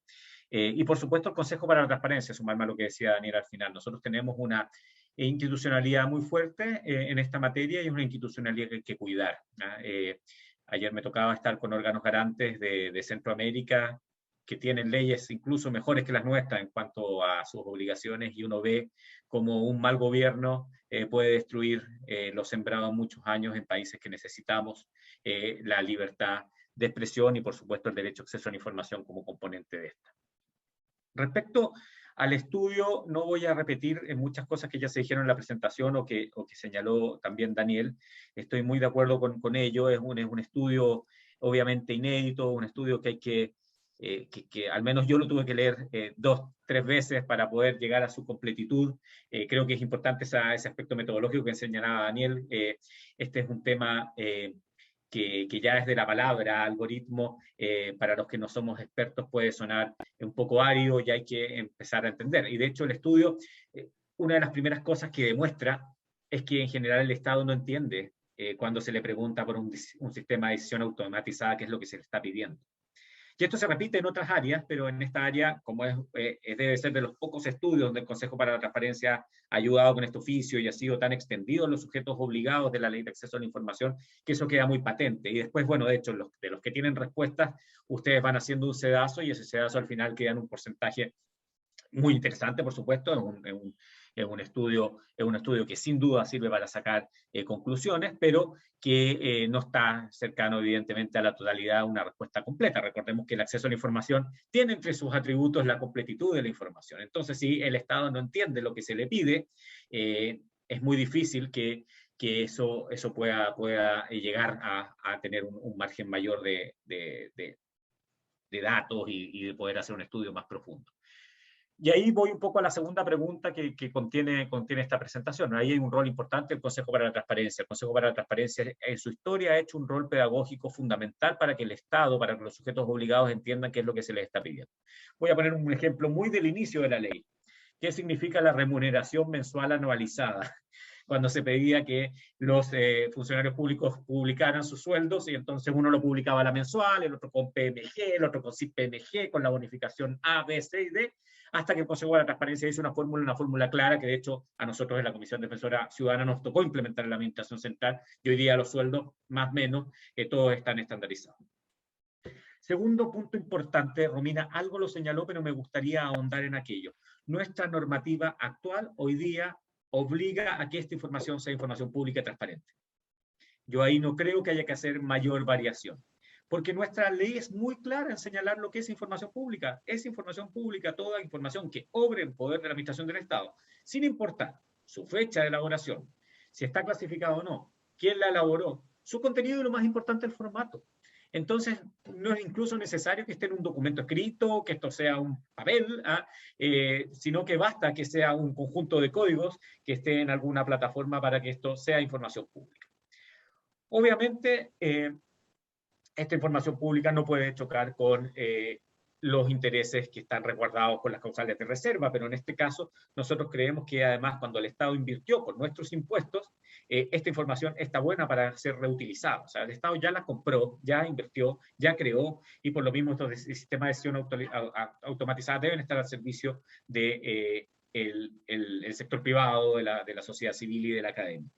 Y por supuesto el Consejo para la Transparencia, sumarme a lo que decía Daniel al final. Nosotros tenemos una institucionalidad muy fuerte en esta materia y es una institucionalidad que hay que cuidar. Ayer me tocaba estar con órganos garantes de Centroamérica, que tienen leyes incluso mejores que las nuestras en cuanto a sus obligaciones, y uno ve como un mal gobierno puede destruir lo sembrado en muchos años en países que necesitamos la libertad de expresión y por supuesto el derecho a acceso a la información como componente de esta. Respecto al estudio, no voy a repetir muchas cosas que ya se dijeron en la presentación o que señaló también Daniel. Estoy muy de acuerdo con ello. Es un estudio obviamente inédito, un estudio que hay que al menos yo lo tuve que leer 2, 3 veces para poder llegar a su completitud. Creo que es importante ese aspecto metodológico que señalaba Daniel. Este es un tema que ya desde la palabra algoritmo, para los que no somos expertos puede sonar un poco árido y hay que empezar a entender. Y de hecho el estudio, una de las primeras cosas que demuestra es que en general el Estado no entiende cuando se le pregunta por un sistema de decisión automatizada qué es lo que se le está pidiendo. Y esto se repite en otras áreas, pero en esta área, como debe ser de los pocos estudios donde el Consejo para la Transparencia ha ayudado con este oficio y ha sido tan extendido en los sujetos obligados de la Ley de Acceso a la Información, que eso queda muy patente. Y después, bueno, de hecho, de los que tienen respuestas, ustedes van haciendo un sedazo y ese sedazo al final queda en un porcentaje muy interesante, por supuesto, es un estudio que sin duda sirve para sacar conclusiones, pero que no está cercano, evidentemente, a la totalidad de una respuesta completa. Recordemos que el acceso a la información tiene entre sus atributos la completitud de la información. Entonces, si el Estado no entiende lo que se le pide, es muy difícil que eso pueda llegar a tener un margen mayor de datos y de poder hacer un estudio más profundo. Y ahí voy un poco a la segunda pregunta que contiene esta presentación. Ahí hay un rol importante del Consejo para la Transparencia. El Consejo para la Transparencia en su historia ha hecho un rol pedagógico fundamental para que el Estado, para que los sujetos obligados entiendan qué es lo que se les está pidiendo. Voy a poner un ejemplo muy del inicio de la ley. ¿Qué significa la remuneración mensual anualizada? Cuando se pedía que los funcionarios públicos publicaran sus sueldos, y entonces uno lo publicaba a la mensual, el otro con PMG, el otro con CIP-PMG, con la bonificación A, B, C y D, hasta que el Consejo de la Transparencia hizo una fórmula clara, que de hecho a nosotros en la Comisión Defensora Ciudadana nos tocó implementar en la Administración Central, y hoy día los sueldos, más o menos, todos están estandarizados. Segundo punto importante, Romina algo lo señaló, pero me gustaría ahondar en aquello. Nuestra normativa actual hoy día obliga a que esta información sea información pública y transparente. Yo ahí no creo que haya que hacer mayor variación, porque nuestra ley es muy clara en señalar lo que es información pública. Es información pública toda información que obre en poder de la Administración del Estado, sin importar su fecha de elaboración, si está clasificado o no, quién la elaboró, su contenido y lo más importante, el formato. Entonces, no es incluso necesario que esté en un documento escrito, que esto sea un papel, sino que basta que sea un conjunto de códigos que esté en alguna plataforma para que esto sea información pública. Obviamente, esta información pública no puede chocar con los intereses que están resguardados con las causales de reserva, pero en este caso nosotros creemos que además cuando el Estado invirtió con nuestros impuestos, esta información está buena para ser reutilizada. O sea, el Estado ya la compró, ya invirtió, ya creó, y por lo mismo estos sistemas de decisión automatizada deben estar al servicio del sector privado, de la sociedad civil y de la academia.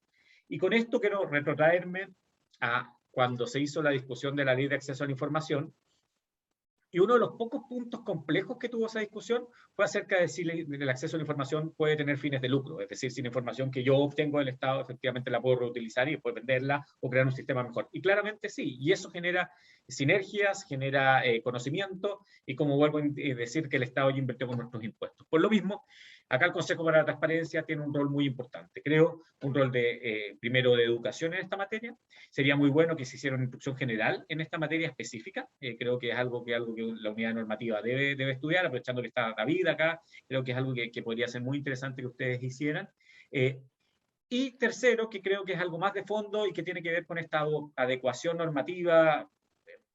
Y con esto quiero retrotraerme a cuando se hizo la discusión de la Ley de Acceso a la Información, y uno de los pocos puntos complejos que tuvo esa discusión fue acerca de si el acceso a la información puede tener fines de lucro, es decir, si la información que yo obtengo del Estado efectivamente la puedo reutilizar y después venderla o crear un sistema mejor. Y claramente sí, y eso genera sinergias, genera conocimiento, y como vuelvo a decir que el Estado ya invirtió con nuestros impuestos. Por lo mismo, acá el Consejo para la Transparencia tiene un rol muy importante, creo, un rol de, primero, de educación en esta materia. Sería muy bueno que se hiciera una instrucción general en esta materia específica, creo que es algo que la unidad normativa debe estudiar, aprovechando que está David acá, creo que es algo que podría ser muy interesante que ustedes hicieran. Y tercero, que creo que es algo más de fondo y que tiene que ver con esta adecuación normativa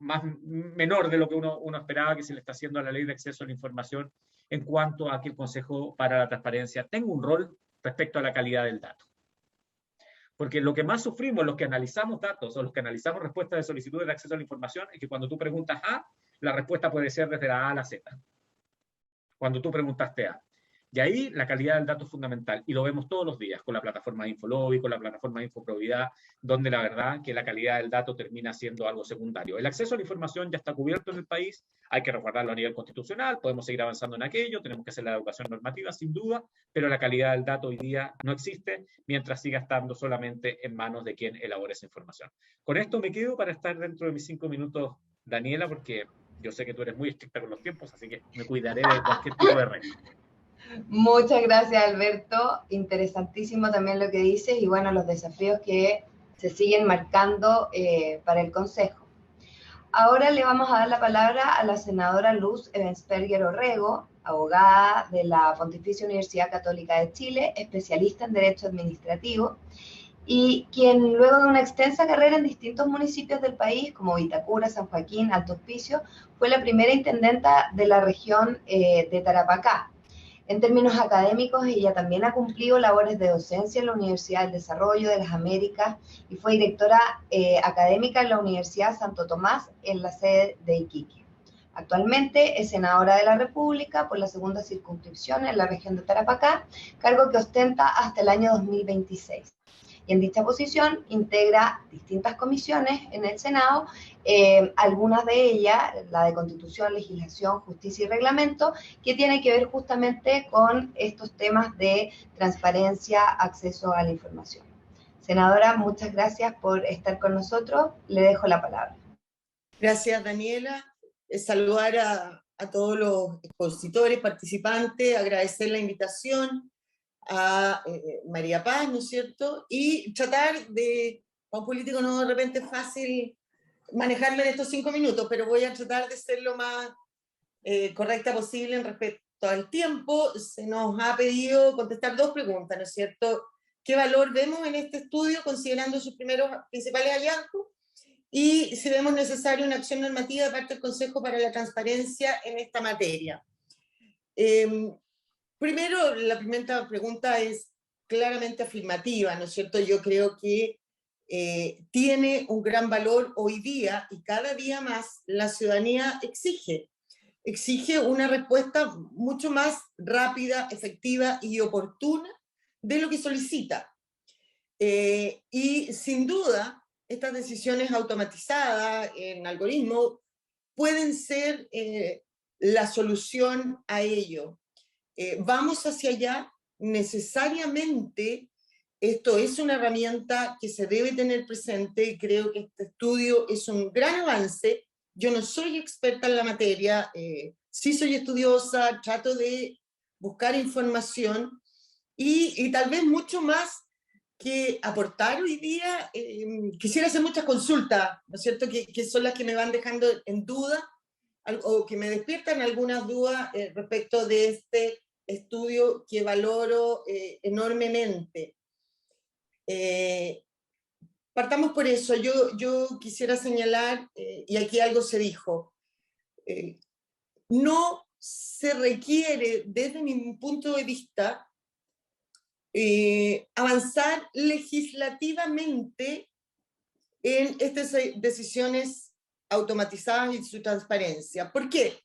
menor de lo que uno esperaba que se le está haciendo a la Ley de Acceso a la Información, en cuanto a que el Consejo para la Transparencia tenga un rol respecto a la calidad del dato. Porque lo que más sufrimos los que analizamos datos o los que analizamos respuestas de solicitudes de acceso a la información es que cuando tú preguntas A, la respuesta puede ser desde la A a la Z. Cuando tú preguntaste A. Y ahí la calidad del dato es fundamental, y lo vemos todos los días con la plataforma de Infolobby, con la plataforma de Infoprobidad, donde la verdad que la calidad del dato termina siendo algo secundario. El acceso a la información ya está cubierto en el país, hay que resguardarlo a nivel constitucional, podemos seguir avanzando en aquello, tenemos que hacer la educación normativa, sin duda, pero la calidad del dato hoy día no existe, mientras siga estando solamente en manos de quien elabore esa información. Con esto me quedo para estar dentro de mis 5 minutos, Daniela, porque yo sé que tú eres muy estricta con los tiempos, así que me cuidaré de cualquier tipo de regla. Muchas gracias, Alberto. Interesantísimo también lo que dices y bueno, los desafíos que se siguen marcando para el Consejo. Ahora le vamos a dar la palabra a la senadora Luz Ebensperger Orrego, abogada de la Pontificia Universidad Católica de Chile, especialista en Derecho Administrativo, y quien luego de una extensa carrera en distintos municipios del país, como Vitacura, San Joaquín, Alto Hospicio, fue la primera intendenta de la región de Tarapacá. En términos académicos, ella también ha cumplido labores de docencia en la Universidad del Desarrollo de las Américas y fue directora académica en la Universidad Santo Tomás en la sede de Iquique. Actualmente es senadora de la República por la segunda circunscripción en la región de Tarapacá, cargo que ostenta hasta el año 2026. Y en dicha posición integra distintas comisiones en el Senado, algunas de ellas, la de Constitución, Legislación, Justicia y Reglamento, que tiene que ver justamente con estos temas de transparencia, acceso a la información. Senadora, muchas gracias por estar con nosotros. Le dejo la palabra. Gracias, Daniela. Saludar a todos los expositores, participantes, agradecer la invitación a María Paz, ¿no es cierto? Y tratar de, a un político no de repente es fácil manejarlo en estos 5 minutos, pero voy a tratar de ser lo más correcta posible en respecto al tiempo. Se nos ha pedido contestar 2 preguntas, ¿no es cierto? ¿Qué valor vemos en este estudio considerando sus primeros principales hallazgos? Y si vemos necesaria una acción normativa de parte del Consejo para la Transparencia en esta materia. Primero, la primera pregunta es claramente afirmativa, ¿no es cierto? Yo creo que tiene un gran valor hoy día y cada día más la ciudadanía exige una respuesta mucho más rápida, efectiva y oportuna de lo que solicita. Y sin duda, estas decisiones automatizadas en algoritmos pueden ser la solución a ello. Vamos hacia allá, necesariamente esto es una herramienta que se debe tener presente y creo que este estudio es un gran avance. Yo no soy experta en la materia, sí soy estudiosa, trato de buscar información y tal vez mucho más que aportar hoy día. Quisiera hacer muchas consultas, ¿no es cierto?, que son las que me van dejando en duda o que me despiertan algunas dudas respecto de este estudio que valoro enormemente. Partamos por eso. Yo quisiera señalar, y aquí algo se dijo, no se requiere, desde mi punto de vista, avanzar legislativamente en estas decisiones automatizadas y su transparencia. ¿Por qué?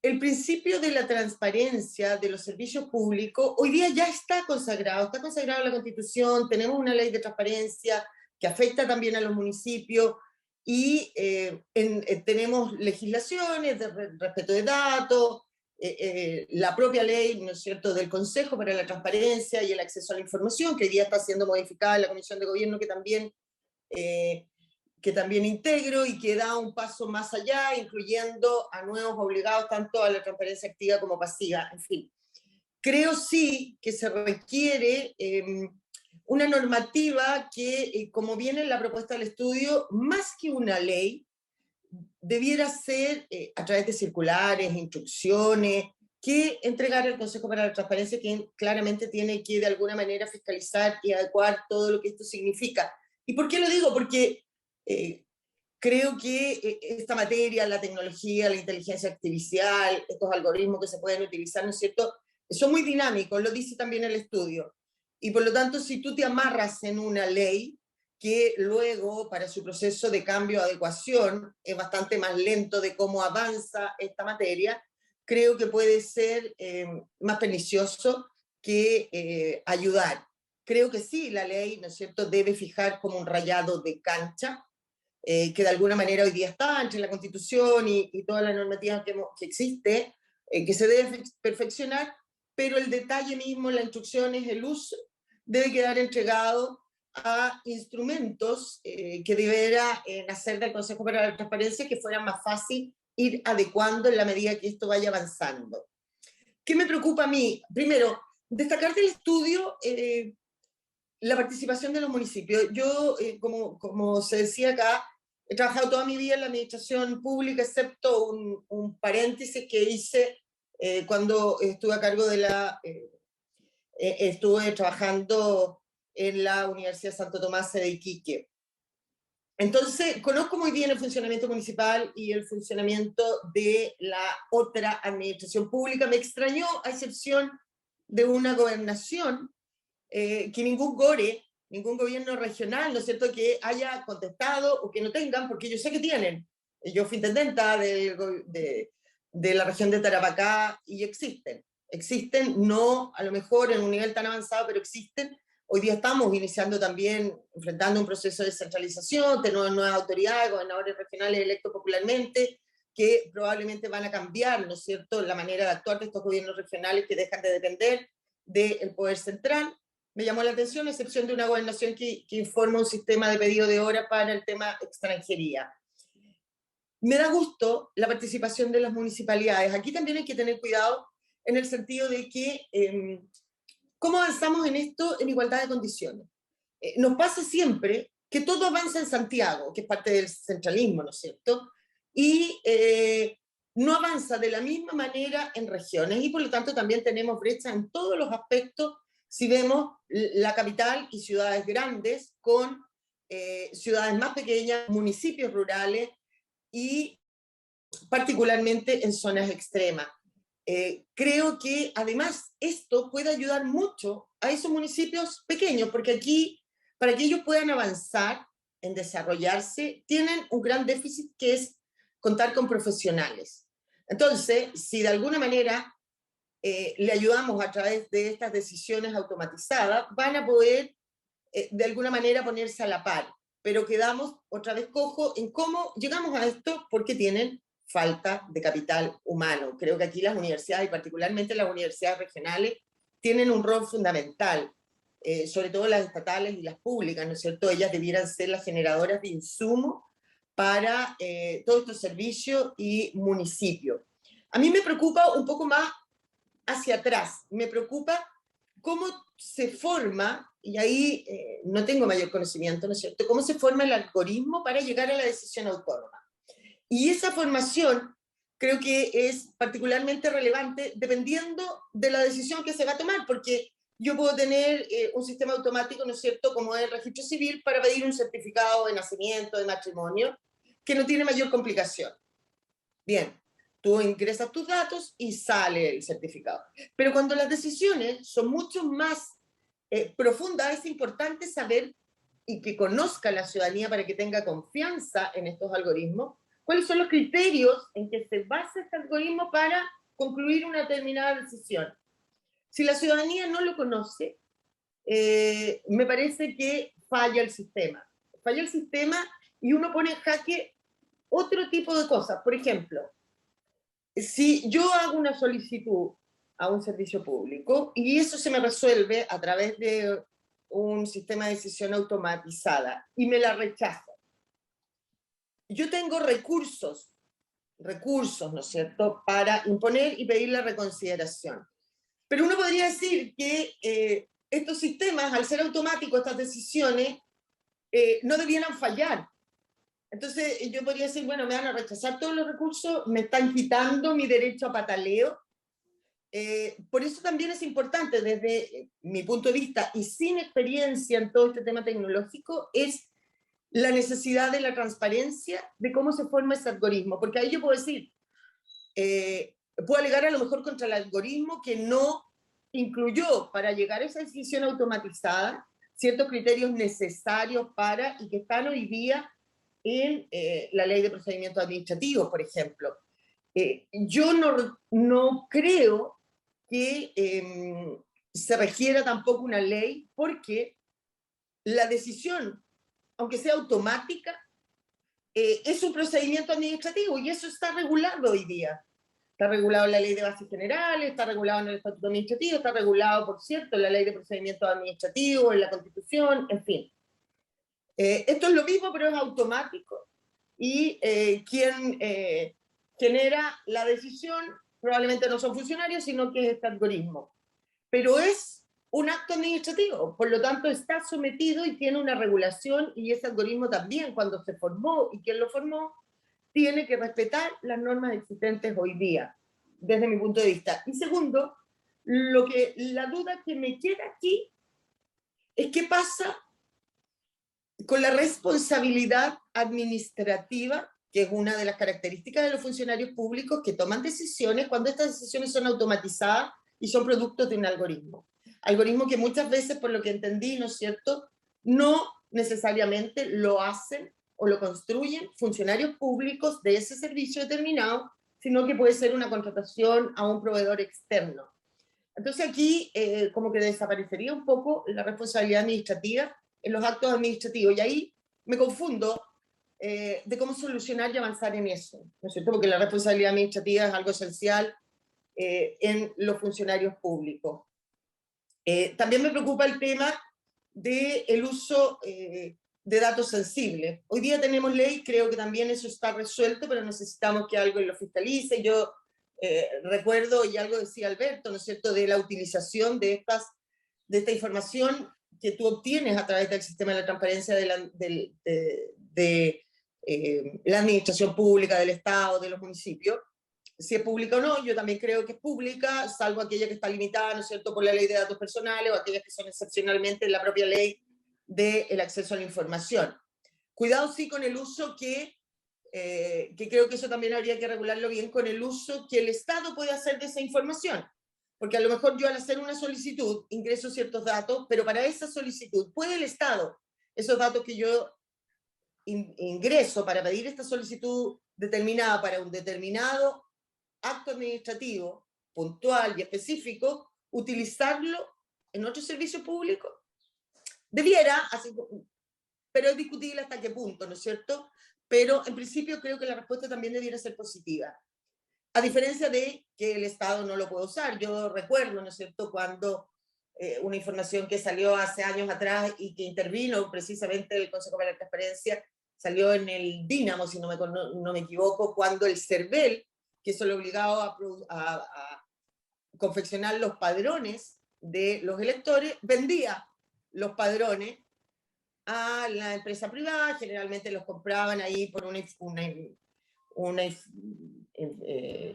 el principio de la transparencia de los servicios públicos hoy día ya está consagrado en la Constitución, tenemos una ley de transparencia que afecta también a los municipios, y tenemos legislaciones de respeto de datos, la propia ley, ¿no es cierto?, del Consejo para la Transparencia y el Acceso a la Información, que hoy día está siendo modificada en la Comisión de Gobierno, que también integro y que da un paso más allá, incluyendo a nuevos obligados tanto a la transparencia activa como pasiva, en fin. Creo sí que se requiere una normativa que, como viene en la propuesta del estudio, más que una ley, debiera ser a través de circulares, instrucciones, que entregar el Consejo para la Transparencia, que claramente tiene que de alguna manera fiscalizar y adecuar todo lo que esto significa. ¿Y por qué lo digo? Porque creo que esta materia, la tecnología, la inteligencia artificial, estos algoritmos que se pueden utilizar, ¿no es cierto?, son muy dinámicos, lo dice también el estudio. Y por lo tanto, si tú te amarras en una ley que luego, para su proceso de cambio o adecuación, es bastante más lento de cómo avanza esta materia, creo que puede ser más pernicioso que ayudar. Creo que sí, la ley, ¿no es cierto?, debe fijar como un rayado de cancha, que de alguna manera hoy día está entre la Constitución y toda la normativa que existe, que se debe perfeccionar, pero el detalle mismo, la instrucción, el uso, debe quedar entregado a instrumentos que debiera nacer del Consejo para la Transparencia, que fuera más fácil ir adecuando en la medida que esto vaya avanzando. ¿Qué me preocupa a mí? Primero, destacar del estudio la participación de los municipios. Yo, como se decía acá, he trabajado toda mi vida en la administración pública, excepto un paréntesis que hice cuando estuve a cargo de estuve trabajando en la Universidad Santo Tomás de Iquique. Entonces, conozco muy bien el funcionamiento municipal y el funcionamiento de la otra administración pública. Me extrañó, a excepción de una gobernación, que ningún gobierno regional, ¿no es cierto?, que haya contestado o que no tengan, porque yo sé que tienen. Yo fui intendenta de la región de Tarapacá y existen, no a lo mejor en un nivel tan avanzado, pero existen. Hoy día estamos iniciando también, enfrentando un proceso de descentralización, tenemos nuevas autoridades, gobernadores regionales electos popularmente, que probablemente van a cambiar, ¿no es cierto?, la manera de actuar de estos gobiernos regionales que dejan de depender del poder central. Me llamó la atención, a excepción de una gobernación que informa un sistema de pedido de hora para el tema extranjería. Me da gusto la participación de las municipalidades. Aquí también hay que tener cuidado en el sentido de que ¿cómo avanzamos en esto en igualdad de condiciones? Nos pasa siempre que todo avanza en Santiago, que es parte del centralismo, ¿no es cierto? Y no avanza de la misma manera en regiones, y por lo tanto también tenemos brechas en todos los aspectos si vemos la capital y ciudades grandes con ciudades más pequeñas, municipios rurales y particularmente en zonas extremas. Creo que además esto puede ayudar mucho a esos municipios pequeños, porque aquí, para que ellos puedan avanzar en desarrollarse, tienen un gran déficit que es contar con profesionales. Entonces, si de alguna manera le ayudamos a través de estas decisiones automatizadas, van a poder de alguna manera ponerse a la par, pero quedamos otra vez cojo en cómo llegamos a esto, porque tienen falta de capital humano. Creo que aquí las universidades, y particularmente las universidades regionales, tienen un rol fundamental, sobre todo las estatales y las públicas, ¿no es cierto? Ellas debieran ser las generadoras de insumos para todos estos servicios y municipios. A mí me preocupa un poco más hacia atrás, me preocupa cómo se forma, y ahí no tengo mayor conocimiento, ¿no es cierto?, cómo se forma el algoritmo para llegar a la decisión autónoma. Y esa formación creo que es particularmente relevante dependiendo de la decisión que se va a tomar, porque yo puedo tener un sistema automático, ¿no es cierto?, como el registro civil, para pedir un certificado de nacimiento, de matrimonio, que no tiene mayor complicación. Bien, tú ingresas tus datos y sale el certificado. Pero cuando las decisiones son mucho más profundas, es importante saber y que conozca la ciudadanía para que tenga confianza en estos algoritmos, cuáles son los criterios en que se basa este algoritmo para concluir una determinada decisión. Si la ciudadanía no lo conoce, me parece que falla el sistema. Falla el sistema y uno pone en jaque otro tipo de cosas. Por ejemplo, si yo hago una solicitud a un servicio público y eso se me resuelve a través de un sistema de decisión automatizada y me la rechazan, yo tengo recursos, ¿no es cierto?, para imponer y pedir la reconsideración. Pero uno podría decir que estos sistemas, al ser automáticos, estas decisiones, no debieran fallar. Entonces yo podría decir, bueno, me van a rechazar todos los recursos, me están quitando mi derecho a pataleo. Por eso también es importante, desde mi punto de vista, y sin experiencia en todo este tema tecnológico, es la necesidad de la transparencia de cómo se forma ese algoritmo. Porque ahí yo puedo decir, puedo alegar a lo mejor contra el algoritmo que no incluyó para llegar a esa decisión automatizada ciertos criterios necesarios para, y que están hoy día en la ley de procedimientos administrativos, por ejemplo. Yo no creo que se requiera tampoco una ley, porque la decisión, aunque sea automática, es un procedimiento administrativo y eso está regulado hoy día. Está regulado en la Ley de Bases Generales, está regulado en el Estatuto Administrativo, está regulado, por cierto, en la Ley de Procedimientos Administrativos, en la Constitución, en fin. Esto es lo mismo, pero es automático y quien genera la decisión probablemente no son funcionarios, sino que es este algoritmo. Pero es un acto administrativo, por lo tanto está sometido y tiene una regulación, y ese algoritmo también, cuando se formó y quien lo formó, tiene que respetar las normas existentes hoy día, desde mi punto de vista. Y segundo, la duda que me queda aquí es qué pasa con la responsabilidad administrativa, que es una de las características de los funcionarios públicos que toman decisiones cuando estas decisiones son automatizadas y son productos de un algoritmo. Algoritmo que muchas veces, por lo que entendí, ¿no es cierto?, no necesariamente lo hacen o lo construyen funcionarios públicos de ese servicio determinado, sino que puede ser una contratación a un proveedor externo. Entonces aquí como que desaparecería un poco la responsabilidad administrativa en los actos administrativos, y ahí me confundo de cómo solucionar y avanzar en eso, ¿no es cierto?, porque la responsabilidad administrativa es algo esencial en los funcionarios públicos. También me preocupa el tema del uso de datos sensibles. Hoy día tenemos ley, creo que también eso está resuelto, pero necesitamos que alguien lo fiscalice. Yo recuerdo, y algo decía Alberto, ¿no es cierto?, de la utilización de esta información que tú obtienes a través del sistema de la transparencia de la administración pública, del Estado, de los municipios. Si es pública o no, yo también creo que es pública, salvo aquella que está limitada, ¿no es cierto?, por la ley de datos personales, o aquellas que son excepcionalmente en la propia ley del acceso a la información. Cuidado sí con el uso que creo que eso también habría que regularlo bien, con el uso que el Estado puede hacer de esa información. Porque a lo mejor yo al hacer una solicitud ingreso ciertos datos, pero para esa solicitud, ¿puede el Estado, esos datos que yo ingreso para pedir esta solicitud determinada para un determinado acto administrativo puntual y específico, utilizarlo en otro servicio público? Debiera, así, pero es discutible hasta qué punto, ¿no es cierto? Pero en principio creo que la respuesta también debiera ser positiva. A diferencia de que el Estado no lo puede usar. Yo recuerdo, ¿no es cierto?, cuando una información que salió hace años atrás y que intervino precisamente el Consejo para la Transparencia, salió en el Dínamo, si no me equivoco, cuando el CERVEL, que eso lo obligaba a confeccionar los padrones de los electores, vendía los padrones a la empresa privada, generalmente los compraban ahí por una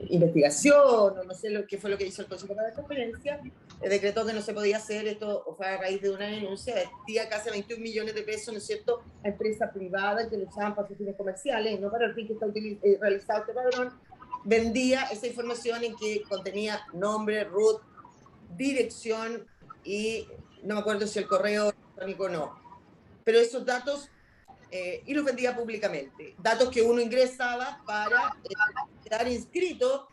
investigación, o no sé qué fue lo que hizo el Consejo para la Transparencia, decretó que no se podía hacer esto, o fue a raíz de una denuncia, vestía casi 21 millones de pesos, ¿no es cierto?, a empresas privadas que lo usaban para sus fines comerciales, no para el fin que está realizado este padrón. Vendía esa información en que contenía nombre, RUT, dirección y no me acuerdo si el correo electrónico o no. Pero esos datos y los vendía públicamente. Datos que uno ingresaba para quedar inscrito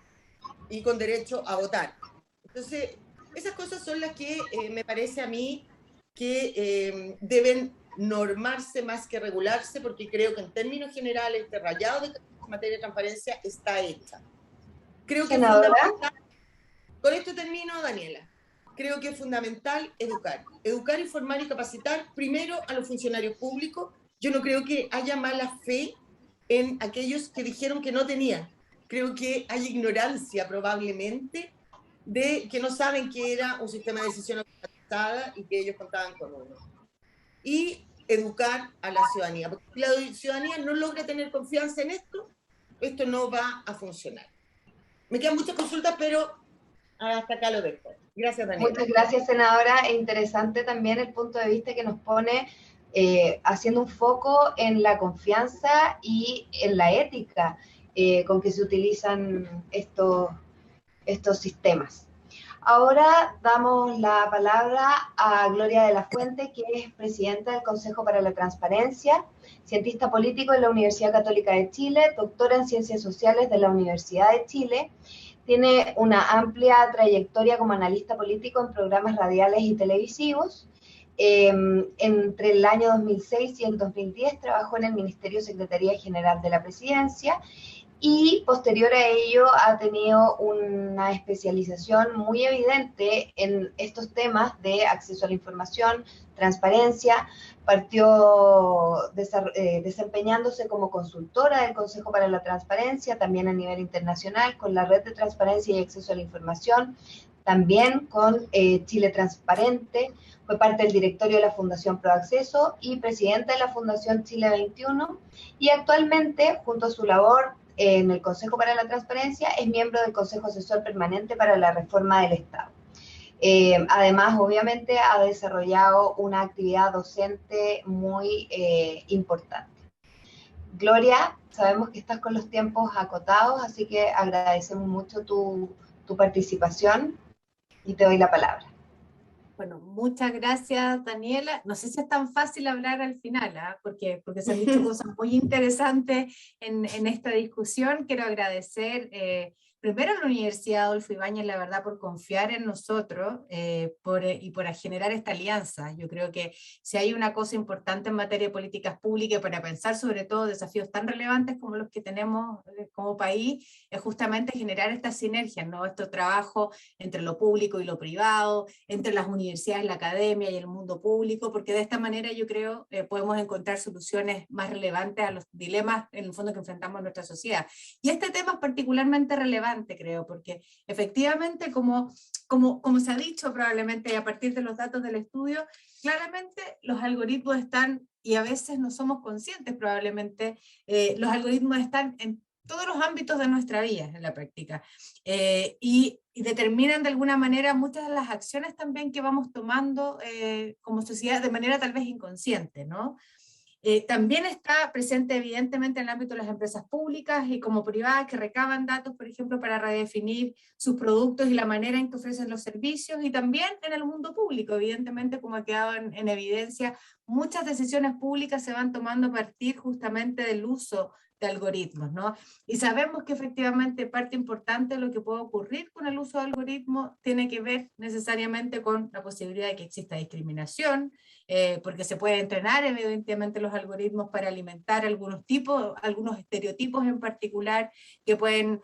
y con derecho a votar. Entonces, esas cosas son las que me parece a mí que deben normarse más que regularse, porque creo que en términos generales este rayado de materia de transparencia está hecha. Creo que es fundamental, con esto termino, Daniela, creo que es fundamental educar, informar y capacitar primero a los funcionarios públicos. Yo no creo que haya mala fe en aquellos que dijeron que no tenían. Creo que hay ignorancia probablemente de que no saben que era un sistema de decisión automatizada y que ellos contaban con uno. Y educar a la ciudadanía, porque si la ciudadanía no logra tener confianza en esto, esto no va a funcionar. Me quedan muchas consultas, pero hasta acá lo dejo. Gracias, Daniela. Muchas gracias, senadora. Es interesante también el punto de vista que nos pone haciendo un foco en la confianza y en la ética con que se utilizan estos sistemas. Ahora damos la palabra a Gloria de la Fuente, que es presidenta del Consejo para la Transparencia, cientista político de la Universidad Católica de Chile, doctora en Ciencias Sociales de la Universidad de Chile. Tiene una amplia trayectoria como analista político en programas radiales y televisivos. Entre el año 2006 y el 2010 trabajó en el Ministerio Secretaría General de la Presidencia y posterior a ello ha tenido una especialización muy evidente en estos temas de acceso a la información, transparencia. Partió desempeñándose como consultora del Consejo para la Transparencia, también a nivel internacional, con la Red de Transparencia y Acceso a la Información, también con Chile Transparente. Fue parte del directorio de la Fundación Proacceso y presidenta de la Fundación Chile 21, y actualmente, junto a su labor en el Consejo para la Transparencia, es miembro del Consejo Asesor Permanente para la Reforma del Estado. Además, obviamente, ha desarrollado una actividad docente muy importante. Gloria, sabemos que estás con los tiempos acotados, así que agradecemos mucho tu participación y te doy la palabra. Bueno, muchas gracias, Daniela. No sé si es tan fácil hablar al final, porque se han dicho cosas muy interesantes en esta discusión. Quiero agradecer primero a la Universidad Adolfo Ibáñez, la verdad, por confiar en nosotros y por generar esta alianza. Yo creo que si hay una cosa importante en materia de políticas públicas para pensar sobre todo desafíos tan relevantes como los que tenemos como país, es justamente generar estas sinergias, ¿no? Este trabajo entre lo público y lo privado, entre las universidades, la academia y el mundo público, porque de esta manera yo creo podemos encontrar soluciones más relevantes a los dilemas en el fondo que enfrentamos en nuestra sociedad. Y este tema es particularmente relevante, creo, porque efectivamente, como se ha dicho probablemente a partir de los datos del estudio, claramente los algoritmos están, y a veces no somos conscientes probablemente, los algoritmos están en todos los ámbitos de nuestra vida en la práctica, y determinan de alguna manera muchas de las acciones también que vamos tomando como sociedad de manera tal vez inconsciente, ¿no? También está presente evidentemente en el ámbito de las empresas públicas y como privadas que recaban datos, por ejemplo, para redefinir sus productos y la manera en que ofrecen los servicios, y también en el mundo público, evidentemente, como ha quedado en evidencia, muchas decisiones públicas se van tomando a partir justamente del uso de algoritmos, ¿no? Y sabemos que efectivamente parte importante de lo que puede ocurrir con el uso de algoritmos tiene que ver necesariamente con la posibilidad de que exista discriminación, porque se puede entrenar evidentemente los algoritmos para alimentar algunos estereotipos en particular que pueden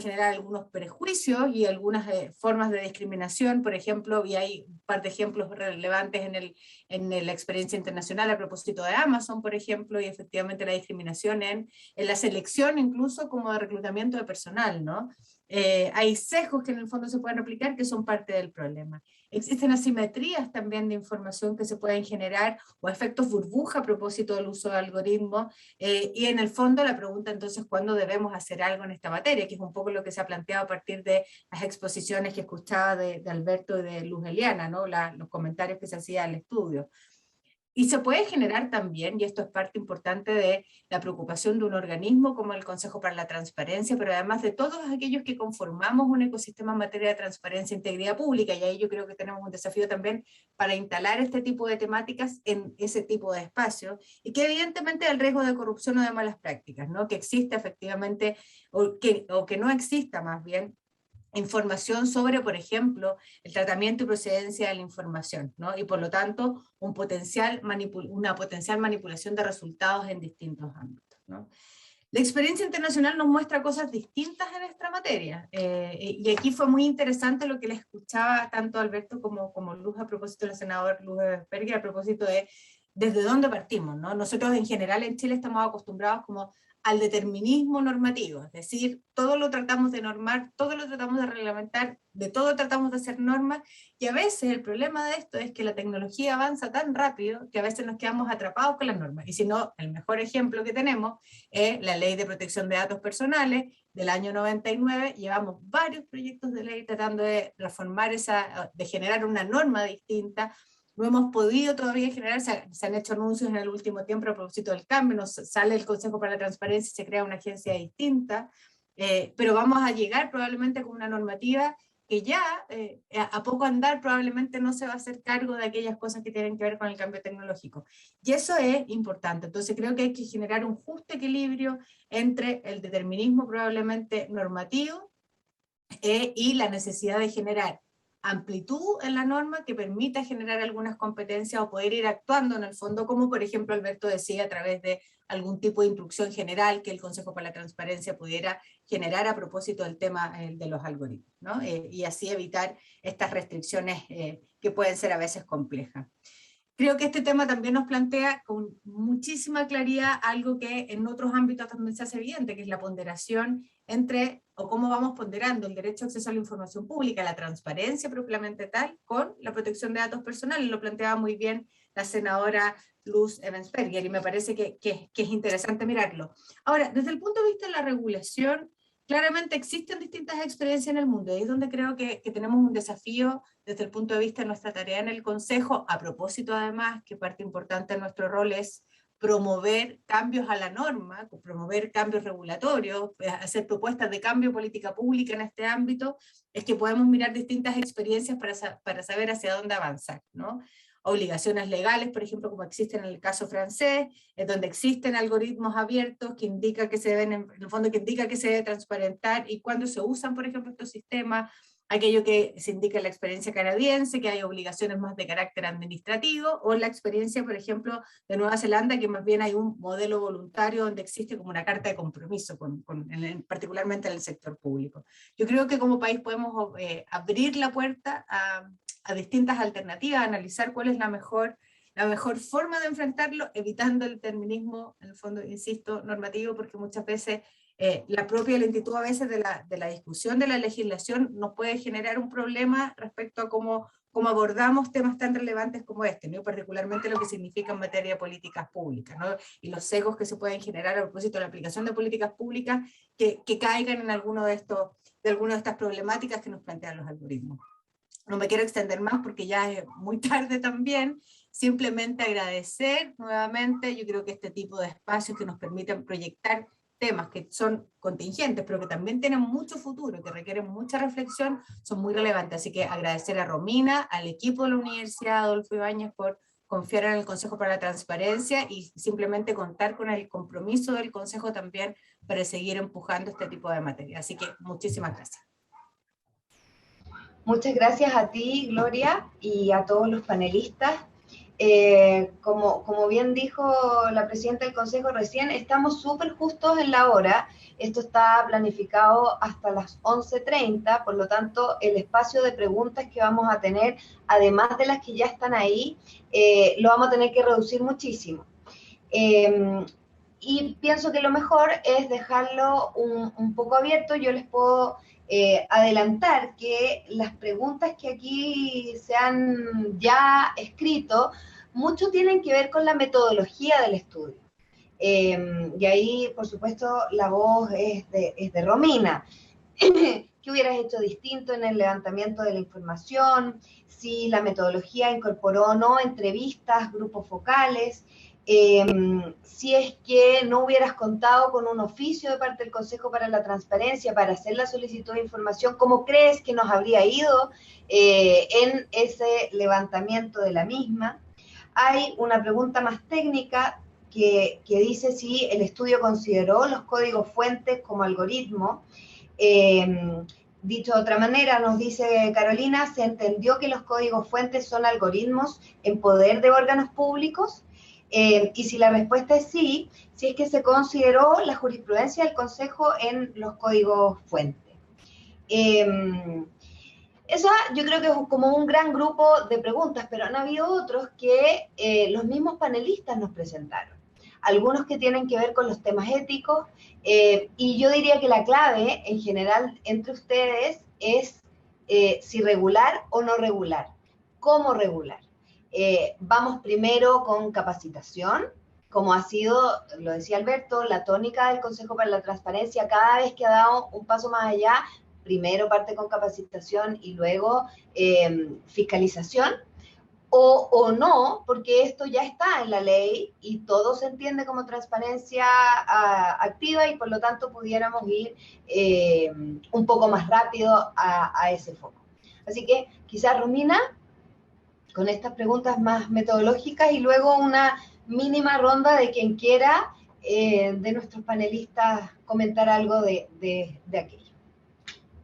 generar algunos prejuicios y algunas formas de discriminación, por ejemplo, y hay un par de ejemplos relevantes en la experiencia internacional a propósito de Amazon, por ejemplo, y efectivamente la discriminación en la selección incluso como de reclutamiento de personal, ¿no? Hay sesgos que en el fondo se pueden replicar que son parte del problema. Existen asimetrías también de información que se pueden generar o efectos burbuja a propósito del uso de algoritmos, y en el fondo la pregunta entonces ¿cuándo debemos hacer algo en esta materia? Que es un poco lo que se ha planteado a partir de las exposiciones que escuchaba de Alberto y de Luz Eliana, ¿no? Los comentarios que se hacían al estudio. Y se puede generar también, y esto es parte importante de la preocupación de un organismo como el Consejo para la Transparencia, pero además de todos aquellos que conformamos un ecosistema en materia de transparencia e integridad pública, y ahí yo creo que tenemos un desafío también para instalar este tipo de temáticas en ese tipo de espacios, y que evidentemente el riesgo de corrupción o de malas prácticas, ¿no? Que existe efectivamente, o que no exista más bien, información sobre, por ejemplo, el tratamiento y procedencia de la información, ¿no? Y por lo tanto, una potencial manipulación de resultados en distintos ámbitos, ¿no? La experiencia internacional nos muestra cosas distintas en esta materia, y aquí fue muy interesante lo que le escuchaba tanto Alberto como Luz a propósito del senador Luz Ebensperger, a propósito de desde dónde partimos, ¿no? Nosotros en general en Chile estamos acostumbrados como al determinismo normativo, es decir, todo lo tratamos de normar, todo lo tratamos de reglamentar, de todo tratamos de hacer normas, y a veces el problema de esto es que la tecnología avanza tan rápido que a veces nos quedamos atrapados con las normas, y si no, el mejor ejemplo que tenemos es la Ley de Protección de Datos Personales del año 99, llevamos varios proyectos de ley tratando de reformar de generar una norma distinta. No hemos podido todavía generar, se han hecho anuncios en el último tiempo a propósito del cambio, nos sale el Consejo para la Transparencia y se crea una agencia distinta, pero vamos a llegar probablemente con una normativa que ya a poco andar probablemente no se va a hacer cargo de aquellas cosas que tienen que ver con el cambio tecnológico. Y eso es importante, entonces creo que hay que generar un justo equilibrio entre el determinismo probablemente normativo y la necesidad de generar amplitud en la norma que permita generar algunas competencias o poder ir actuando en el fondo, como por ejemplo Alberto decía, a través de algún tipo de instrucción general que el Consejo para la Transparencia pudiera generar a propósito del tema de los algoritmos, ¿no? Y así evitar estas restricciones que pueden ser a veces complejas. Creo que este tema también nos plantea con muchísima claridad algo que en otros ámbitos también se hace evidente, que es la ponderación entre, o cómo vamos ponderando el derecho a acceso a la información pública, la transparencia propiamente tal, con la protección de datos personales. Lo planteaba muy bien la senadora Luz Ebensperger, y me parece que es interesante mirarlo. Ahora, desde el punto de vista de la regulación, claramente existen distintas experiencias en el mundo, y ahí es donde creo que tenemos un desafío desde el punto de vista de nuestra tarea en el Consejo, a propósito además, que parte importante de nuestro rol es promover cambios a la norma, promover cambios regulatorios, hacer propuestas de cambio de política pública en este ámbito, es que podemos mirar distintas experiencias para saber hacia dónde avanzar, ¿no? Obligaciones legales, por ejemplo, como existen en el caso francés, donde existen algoritmos abiertos que indica que se deben, en el fondo, que indica que se debe transparentar y cuando se usan, por ejemplo, estos sistemas, aquello que se indica en la experiencia canadiense, que hay obligaciones más de carácter administrativo, o en la experiencia, por ejemplo, de Nueva Zelanda, que más bien hay un modelo voluntario donde existe como una carta de compromiso, particularmente en el sector público. Yo creo que como país podemos abrir la puerta a distintas alternativas, analizar cuál es la mejor forma de enfrentarlo, evitando el determinismo, en el fondo, insisto, normativo, porque muchas veces la propia lentitud a veces de la discusión de la legislación nos puede generar un problema respecto a cómo abordamos temas tan relevantes como este, ¿no? Particularmente lo que significa en materia de políticas públicas, ¿no? Y los sesgos que se pueden generar a propósito de la aplicación de políticas públicas que caigan en alguna de estas problemáticas que nos plantean los algoritmos. No me quiero extender más porque ya es muy tarde también, simplemente agradecer nuevamente. Yo creo que este tipo de espacios que nos permiten proyectar temas que son contingentes, pero que también tienen mucho futuro, que requieren mucha reflexión, son muy relevantes. Así que agradecer a Romina, al equipo de la Universidad Adolfo Ibáñez por confiar en el Consejo para la Transparencia y simplemente contar con el compromiso del Consejo también para seguir empujando este tipo de materia. Así que muchísimas gracias. Muchas gracias a ti, Gloria, y a todos los panelistas. Como bien dijo la presidenta del Consejo recién, estamos súper justos en la hora. Esto está planificado hasta las 11:30, por lo tanto, el espacio de preguntas que vamos a tener, además de las que ya están ahí, lo vamos a tener que reducir muchísimo. Y pienso que lo mejor es dejarlo un poco abierto. Yo les puedo adelantar que las preguntas que aquí se han ya escrito, mucho tienen que ver con la metodología del estudio. Y ahí, por supuesto, la voz es de Romina, qué hubieras hecho distinto en el levantamiento de la información, si la metodología incorporó o no entrevistas, grupos focales, si es que no hubieras contado con un oficio de parte del Consejo para la Transparencia para hacer la solicitud de información, ¿cómo crees que nos habría ido en ese levantamiento de la misma? Hay una pregunta más técnica que dice si el estudio consideró los códigos fuentes como algoritmo. Dicho de otra manera, nos dice Carolina, ¿se entendió que los códigos fuentes son algoritmos en poder de órganos públicos? Y si la respuesta es sí, si es que se consideró la jurisprudencia del Consejo en los códigos fuentes. Eso yo creo que es como un gran grupo de preguntas, pero han habido otros que los mismos panelistas nos presentaron. Algunos que tienen que ver con los temas éticos, y yo diría que la clave en general entre ustedes es si regular o no regular. ¿Cómo regular? Vamos primero con capacitación, como ha sido, lo decía Alberto, la tónica del Consejo para la Transparencia, cada vez que ha dado un paso más allá, primero parte con capacitación y luego fiscalización, o no, porque esto ya está en la ley y todo se entiende como transparencia activa y por lo tanto pudiéramos ir un poco más rápido a ese foco. Así que quizás Romina, con estas preguntas más metodológicas y luego una mínima ronda de quien quiera de nuestros panelistas comentar algo de aquello.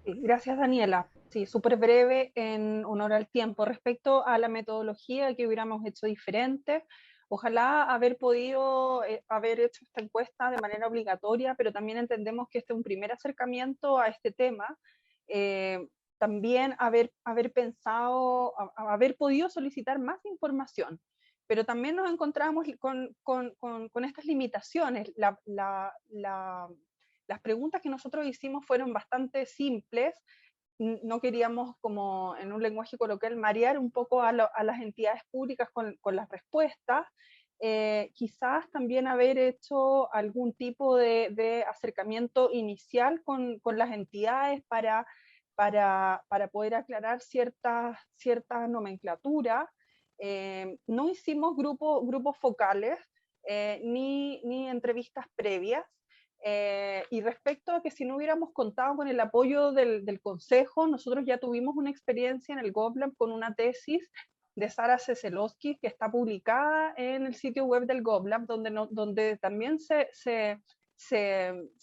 Gracias, Daniela. Sí, súper breve en honor al tiempo. Respecto a la metodología que hubiéramos hecho diferente, ojalá haber podido haber hecho esta encuesta de manera obligatoria, pero también entendemos que este es un primer acercamiento a este tema. También haber pensado, haber podido solicitar más información, pero también nos encontramos con estas limitaciones. Las preguntas que nosotros hicimos fueron bastante simples, no queríamos, como en un lenguaje coloquial, marear un poco a las entidades públicas con las respuestas. Quizás también haber hecho algún tipo de acercamiento inicial con las entidades para poder aclarar cierta nomenclatura. No hicimos grupos focales ni entrevistas previas. Y respecto a que si no hubiéramos contado con el apoyo del Consejo, nosotros ya tuvimos una experiencia en el GovLab con una tesis de Sara Ceselowski que está publicada en el sitio web del GovLab, donde también se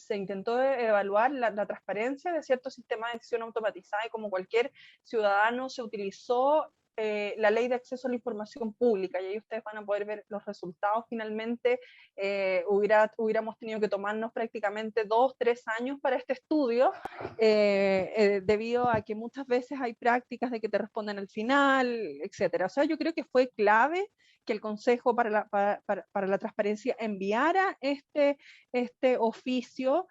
intentó evaluar la transparencia de ciertos sistemas de decisión automatizada y como cualquier ciudadano se utilizó la ley de acceso a la información pública, y ahí ustedes van a poder ver los resultados. Finalmente hubiéramos tenido que tomarnos prácticamente 2-3 años para este estudio, debido a que muchas veces hay prácticas de que te responden al final, etcétera. O sea, yo creo que fue clave que el Consejo para la Transparencia enviara este oficio,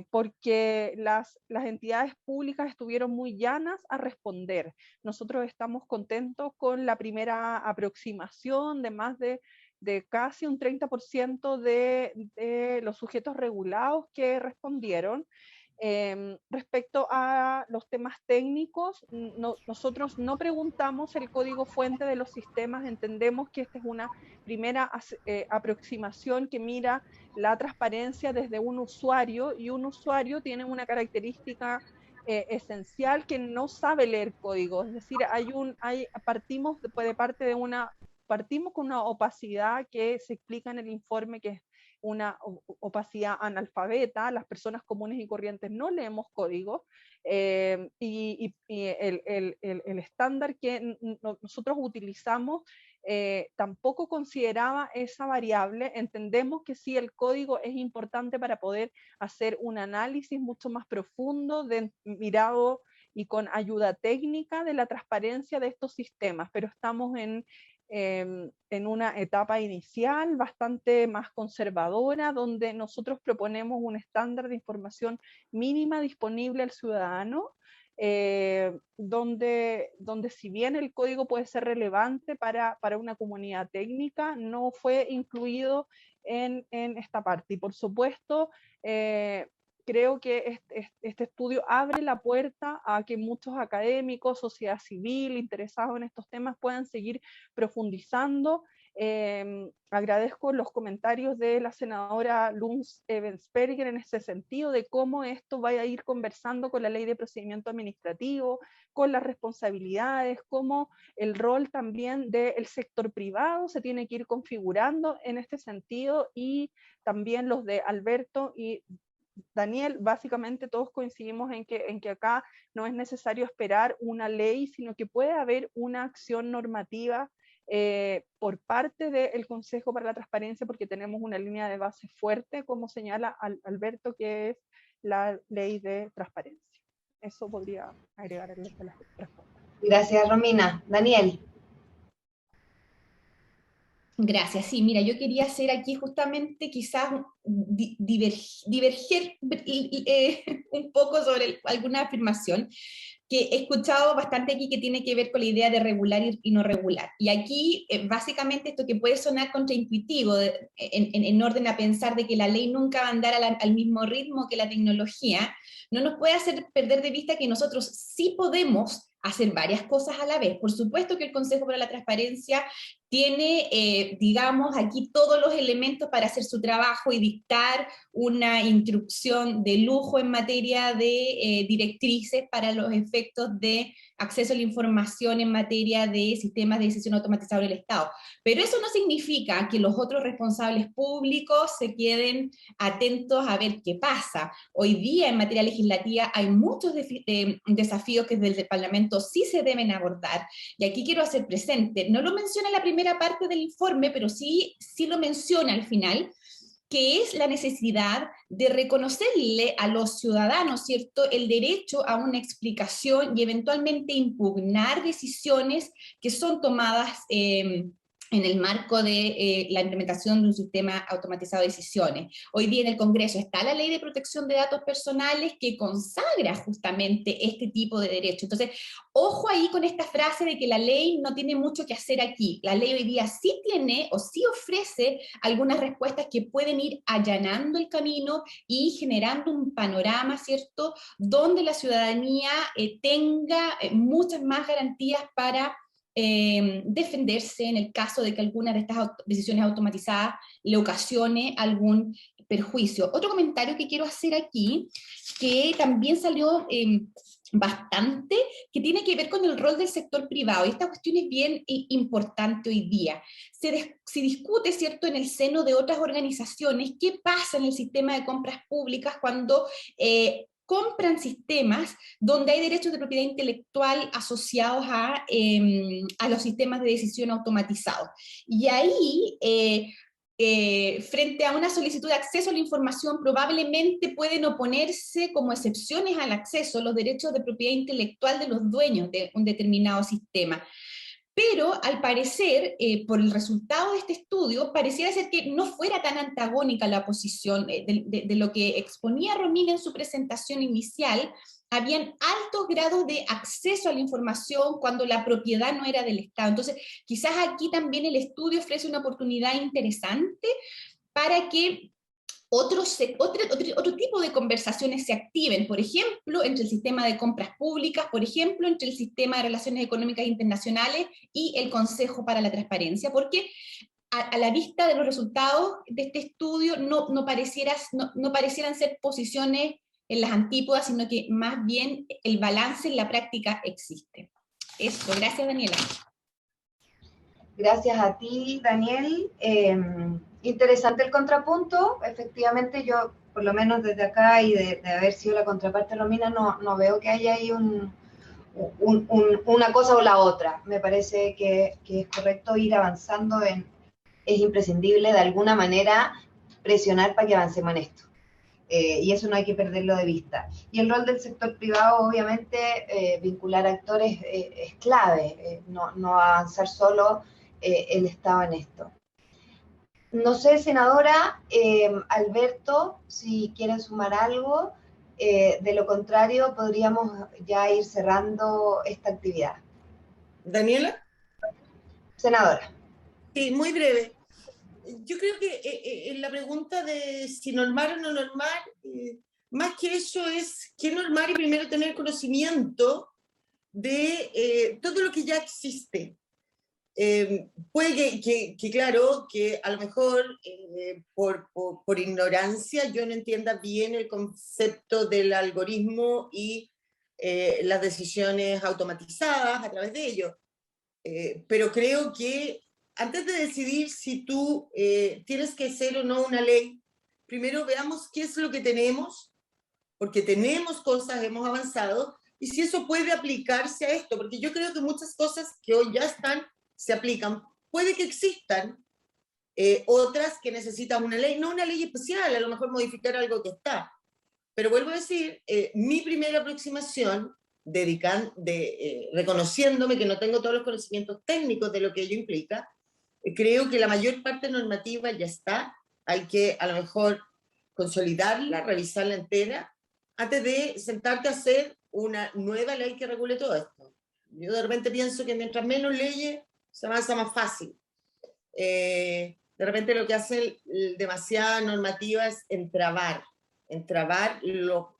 porque las entidades públicas estuvieron muy llanas a responder. Nosotros estamos contentos con la primera aproximación de más de casi un 30% de los sujetos regulados que respondieron. Respecto a los temas técnicos, nosotros no preguntamos el código fuente de los sistemas, entendemos que esta es una primera aproximación que mira la transparencia desde un usuario, y un usuario tiene una característica esencial, que no sabe leer código, es decir, partimos con una opacidad que se explica en el informe, que es una opacidad analfabeta. Las personas comunes y corrientes no leemos código, y el estándar que nosotros utilizamos tampoco consideraba esa variable. Entendemos que sí, el código es importante para poder hacer un análisis mucho más profundo, mirado y con ayuda técnica de la transparencia de estos sistemas, pero estamos en una etapa inicial bastante más conservadora, donde nosotros proponemos un estándar de información mínima disponible al ciudadano, donde si bien el código puede ser relevante para una comunidad técnica, no fue incluido en esta parte. Y por supuesto, creo que este estudio abre la puerta a que muchos académicos, sociedad civil, interesados en estos temas puedan seguir profundizando. Agradezco los comentarios de la senadora Luz Ebensperger en ese sentido, de cómo esto va a ir conversando con la ley de procedimiento administrativo, con las responsabilidades, cómo el rol también del sector privado se tiene que ir configurando en este sentido, y también los de Alberto y Daniel, básicamente todos coincidimos en que acá no es necesario esperar una ley, sino que puede haber una acción normativa por parte del Consejo para la Transparencia, porque tenemos una línea de base fuerte, como señala Alberto, que es la ley de transparencia. Eso podría agregar en la respuesta. Gracias, Romina. Daniel. Gracias. Sí, mira, yo quería hacer aquí justamente quizás diverger un poco sobre alguna afirmación que he escuchado bastante aquí, que tiene que ver con la idea de regular y no regular. Y aquí, básicamente, esto que puede sonar contraintuitivo, en orden a pensar de que la ley nunca va a andar al mismo ritmo que la tecnología, no nos puede hacer perder de vista que nosotros sí podemos hacer varias cosas a la vez. Por supuesto que el Consejo para la Transparencia tiene, digamos, aquí todos los elementos para hacer su trabajo y dictar una instrucción de lujo en materia de directrices para los efectos de acceso a la información en materia de sistemas de decisión automatizado del Estado. Pero eso no significa que los otros responsables públicos se queden atentos a ver qué pasa. Hoy día en materia legislativa hay muchos desafíos que desde el Parlamento sí se deben abordar, y aquí quiero hacer presente, no lo menciona en la primera parte del informe, pero sí lo menciona al final, que es la necesidad de reconocerle a los ciudadanos, ¿cierto?, el derecho a una explicación y eventualmente impugnar decisiones que son tomadas en el marco de la implementación de un sistema automatizado de decisiones. Hoy día en el Congreso está la Ley de Protección de Datos Personales que consagra justamente este tipo de derechos. Entonces, ojo ahí con esta frase de que la ley no tiene mucho que hacer aquí. La ley hoy día sí tiene o sí ofrece algunas respuestas que pueden ir allanando el camino y generando un panorama, ¿cierto?, donde la ciudadanía tenga muchas más garantías para defenderse en el caso de que alguna de estas decisiones automatizadas le ocasione algún perjuicio. Otro comentario que quiero hacer aquí, que también salió bastante, que tiene que ver con el rol del sector privado, y esta cuestión es bien importante hoy día. Se discute, ¿cierto?, en el seno de otras organizaciones qué pasa en el sistema de compras públicas cuando compran sistemas donde hay derechos de propiedad intelectual asociados a los sistemas de decisión automatizados. Y ahí, frente a una solicitud de acceso a la información, probablemente pueden oponerse como excepciones al acceso los derechos de propiedad intelectual de los dueños de un determinado sistema. Pero al parecer, por el resultado de este estudio, pareciera ser que no fuera tan antagónica la posición de lo que exponía Romina en su presentación inicial. Habían altos grados de acceso a la información cuando la propiedad no era del Estado. Entonces, quizás aquí también el estudio ofrece una oportunidad interesante para que otro tipo de conversaciones se activen, por ejemplo, entre el sistema de compras públicas, por ejemplo, entre el sistema de relaciones económicas internacionales y el Consejo para la Transparencia, porque a la vista de los resultados de este estudio no parecieran ser posiciones en las antípodas, sino que más bien el balance en la práctica existe. Eso, gracias, Daniela. Gracias a ti, Daniel. Interesante el contrapunto. Efectivamente, yo, por lo menos desde acá y de haber sido la contraparte de Romina, no veo que haya ahí una cosa o la otra. Me parece que es correcto ir avanzando es imprescindible de alguna manera presionar para que avancemos en esto. Y eso no hay que perderlo de vista. Y el rol del sector privado, obviamente, vincular actores es clave, no avanzar solo el Estado en esto. No sé, senadora, Alberto, si quieren sumar algo, de lo contrario podríamos ya ir cerrando esta actividad. ¿Daniela? Senadora. Sí, muy breve. Yo creo que en la pregunta de si normar o no normar, más que eso es que normal y primero tener conocimiento de todo lo que ya existe. Puede que claro, que a lo mejor por ignorancia yo no entienda bien el concepto del algoritmo y las decisiones automatizadas a través de ello. Pero creo que antes de decidir si tú tienes que hacer o no una ley, primero veamos qué es lo que tenemos, porque tenemos cosas, hemos avanzado, y si eso puede aplicarse a esto, porque yo creo que muchas cosas que hoy ya están, se aplican. Puede que existan otras que necesitan una ley, no una ley especial, a lo mejor modificar algo que está. Pero vuelvo a decir, mi primera aproximación, reconociéndome que no tengo todos los conocimientos técnicos de lo que ello implica, creo que la mayor parte normativa ya está, hay que a lo mejor consolidarla, revisarla entera, antes de sentarte a hacer una nueva ley que regule todo esto. Yo de repente pienso que mientras menos leyes, se avanza más fácil. De repente lo que hace demasiada normativa es entrabarlo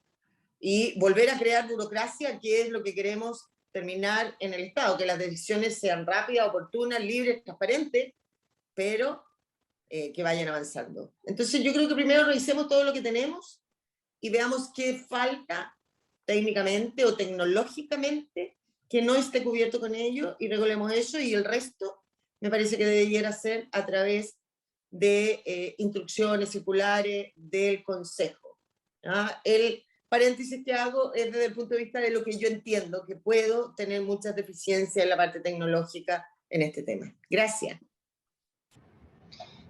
y volver a crear burocracia, que es lo que queremos terminar en el Estado, que las decisiones sean rápidas, oportunas, libres, transparentes, pero que vayan avanzando. Entonces yo creo que primero revisemos todo lo que tenemos y veamos qué falta técnicamente o tecnológicamente que no esté cubierto con ello y regulemos eso, y el resto me parece que debería ser a través de instrucciones circulares del Consejo. ¿Ah? El paréntesis que hago es desde el punto de vista de lo que yo entiendo, que puedo tener muchas deficiencias en la parte tecnológica en este tema. Gracias.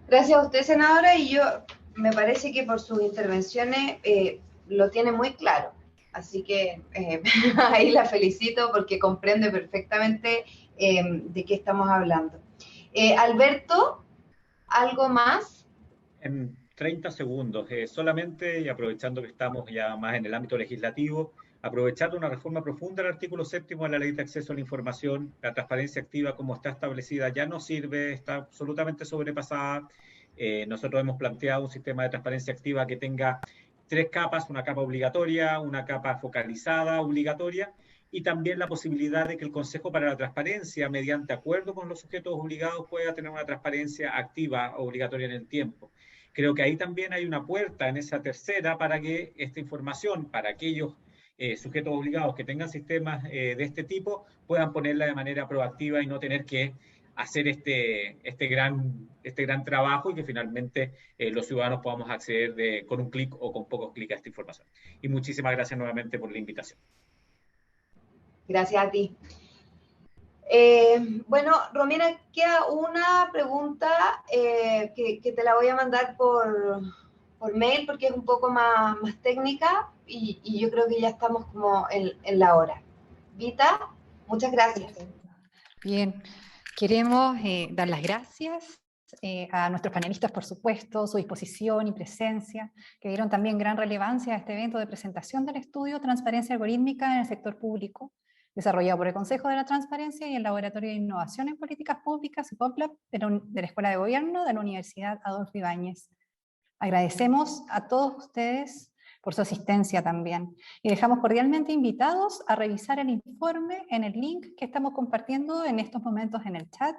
Gracias a usted, senadora, y yo me parece que por sus intervenciones lo tiene muy claro. Así que ahí la felicito porque comprende perfectamente de qué estamos hablando. Alberto, ¿algo más? En 30 segundos, solamente, y aprovechando que estamos ya más en el ámbito legislativo, aprovechar una reforma profunda del artículo 7º de la Ley de Acceso a la Información. La transparencia activa, como está establecida, ya no sirve, está absolutamente sobrepasada. Nosotros hemos planteado un sistema de transparencia activa que tenga 3 capas, una capa obligatoria, una capa focalizada obligatoria, y también la posibilidad de que el Consejo para la Transparencia, mediante acuerdo con los sujetos obligados, pueda tener una transparencia activa obligatoria en el tiempo. Creo que ahí también hay una puerta en esa tercera para que esta información, para aquellos sujetos obligados que tengan sistemas de este tipo, puedan ponerla de manera proactiva y no tener que hacer este gran trabajo, y que finalmente los ciudadanos podamos acceder con un clic o con pocos clics a esta información. Y muchísimas gracias nuevamente por la invitación. Gracias a ti. Bueno, Romina, queda una pregunta que te la voy a mandar por mail porque es un poco más técnica y yo creo que ya estamos como en la hora. Vita, muchas gracias. Bien, queremos dar las gracias a nuestros panelistas, por supuesto, su disposición y presencia, que dieron también gran relevancia a este evento de presentación del estudio Transparencia Algorítmica en el Sector Público, desarrollado por el Consejo de la Transparencia y el Laboratorio de Innovación en Políticas Públicas, COPLAP, de la Escuela de Gobierno de la Universidad Adolfo Ibáñez. Agradecemos a todos ustedes por su asistencia también, y dejamos cordialmente invitados a revisar el informe en el link que estamos compartiendo en estos momentos en el chat.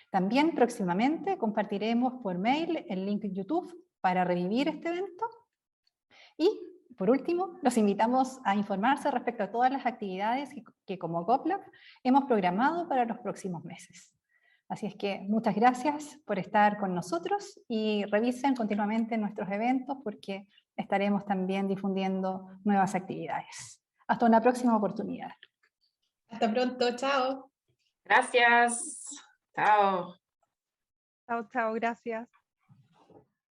También próximamente compartiremos por mail el link de YouTube para revivir este evento. Y por último, los invitamos a informarse respecto a todas las actividades que como COPLAP hemos programado para los próximos meses. Así es que muchas gracias por estar con nosotros y revisen continuamente nuestros eventos porque estaremos también difundiendo nuevas actividades. Hasta una próxima oportunidad. Hasta pronto, chao. Gracias. Chao. Chao, chao, gracias.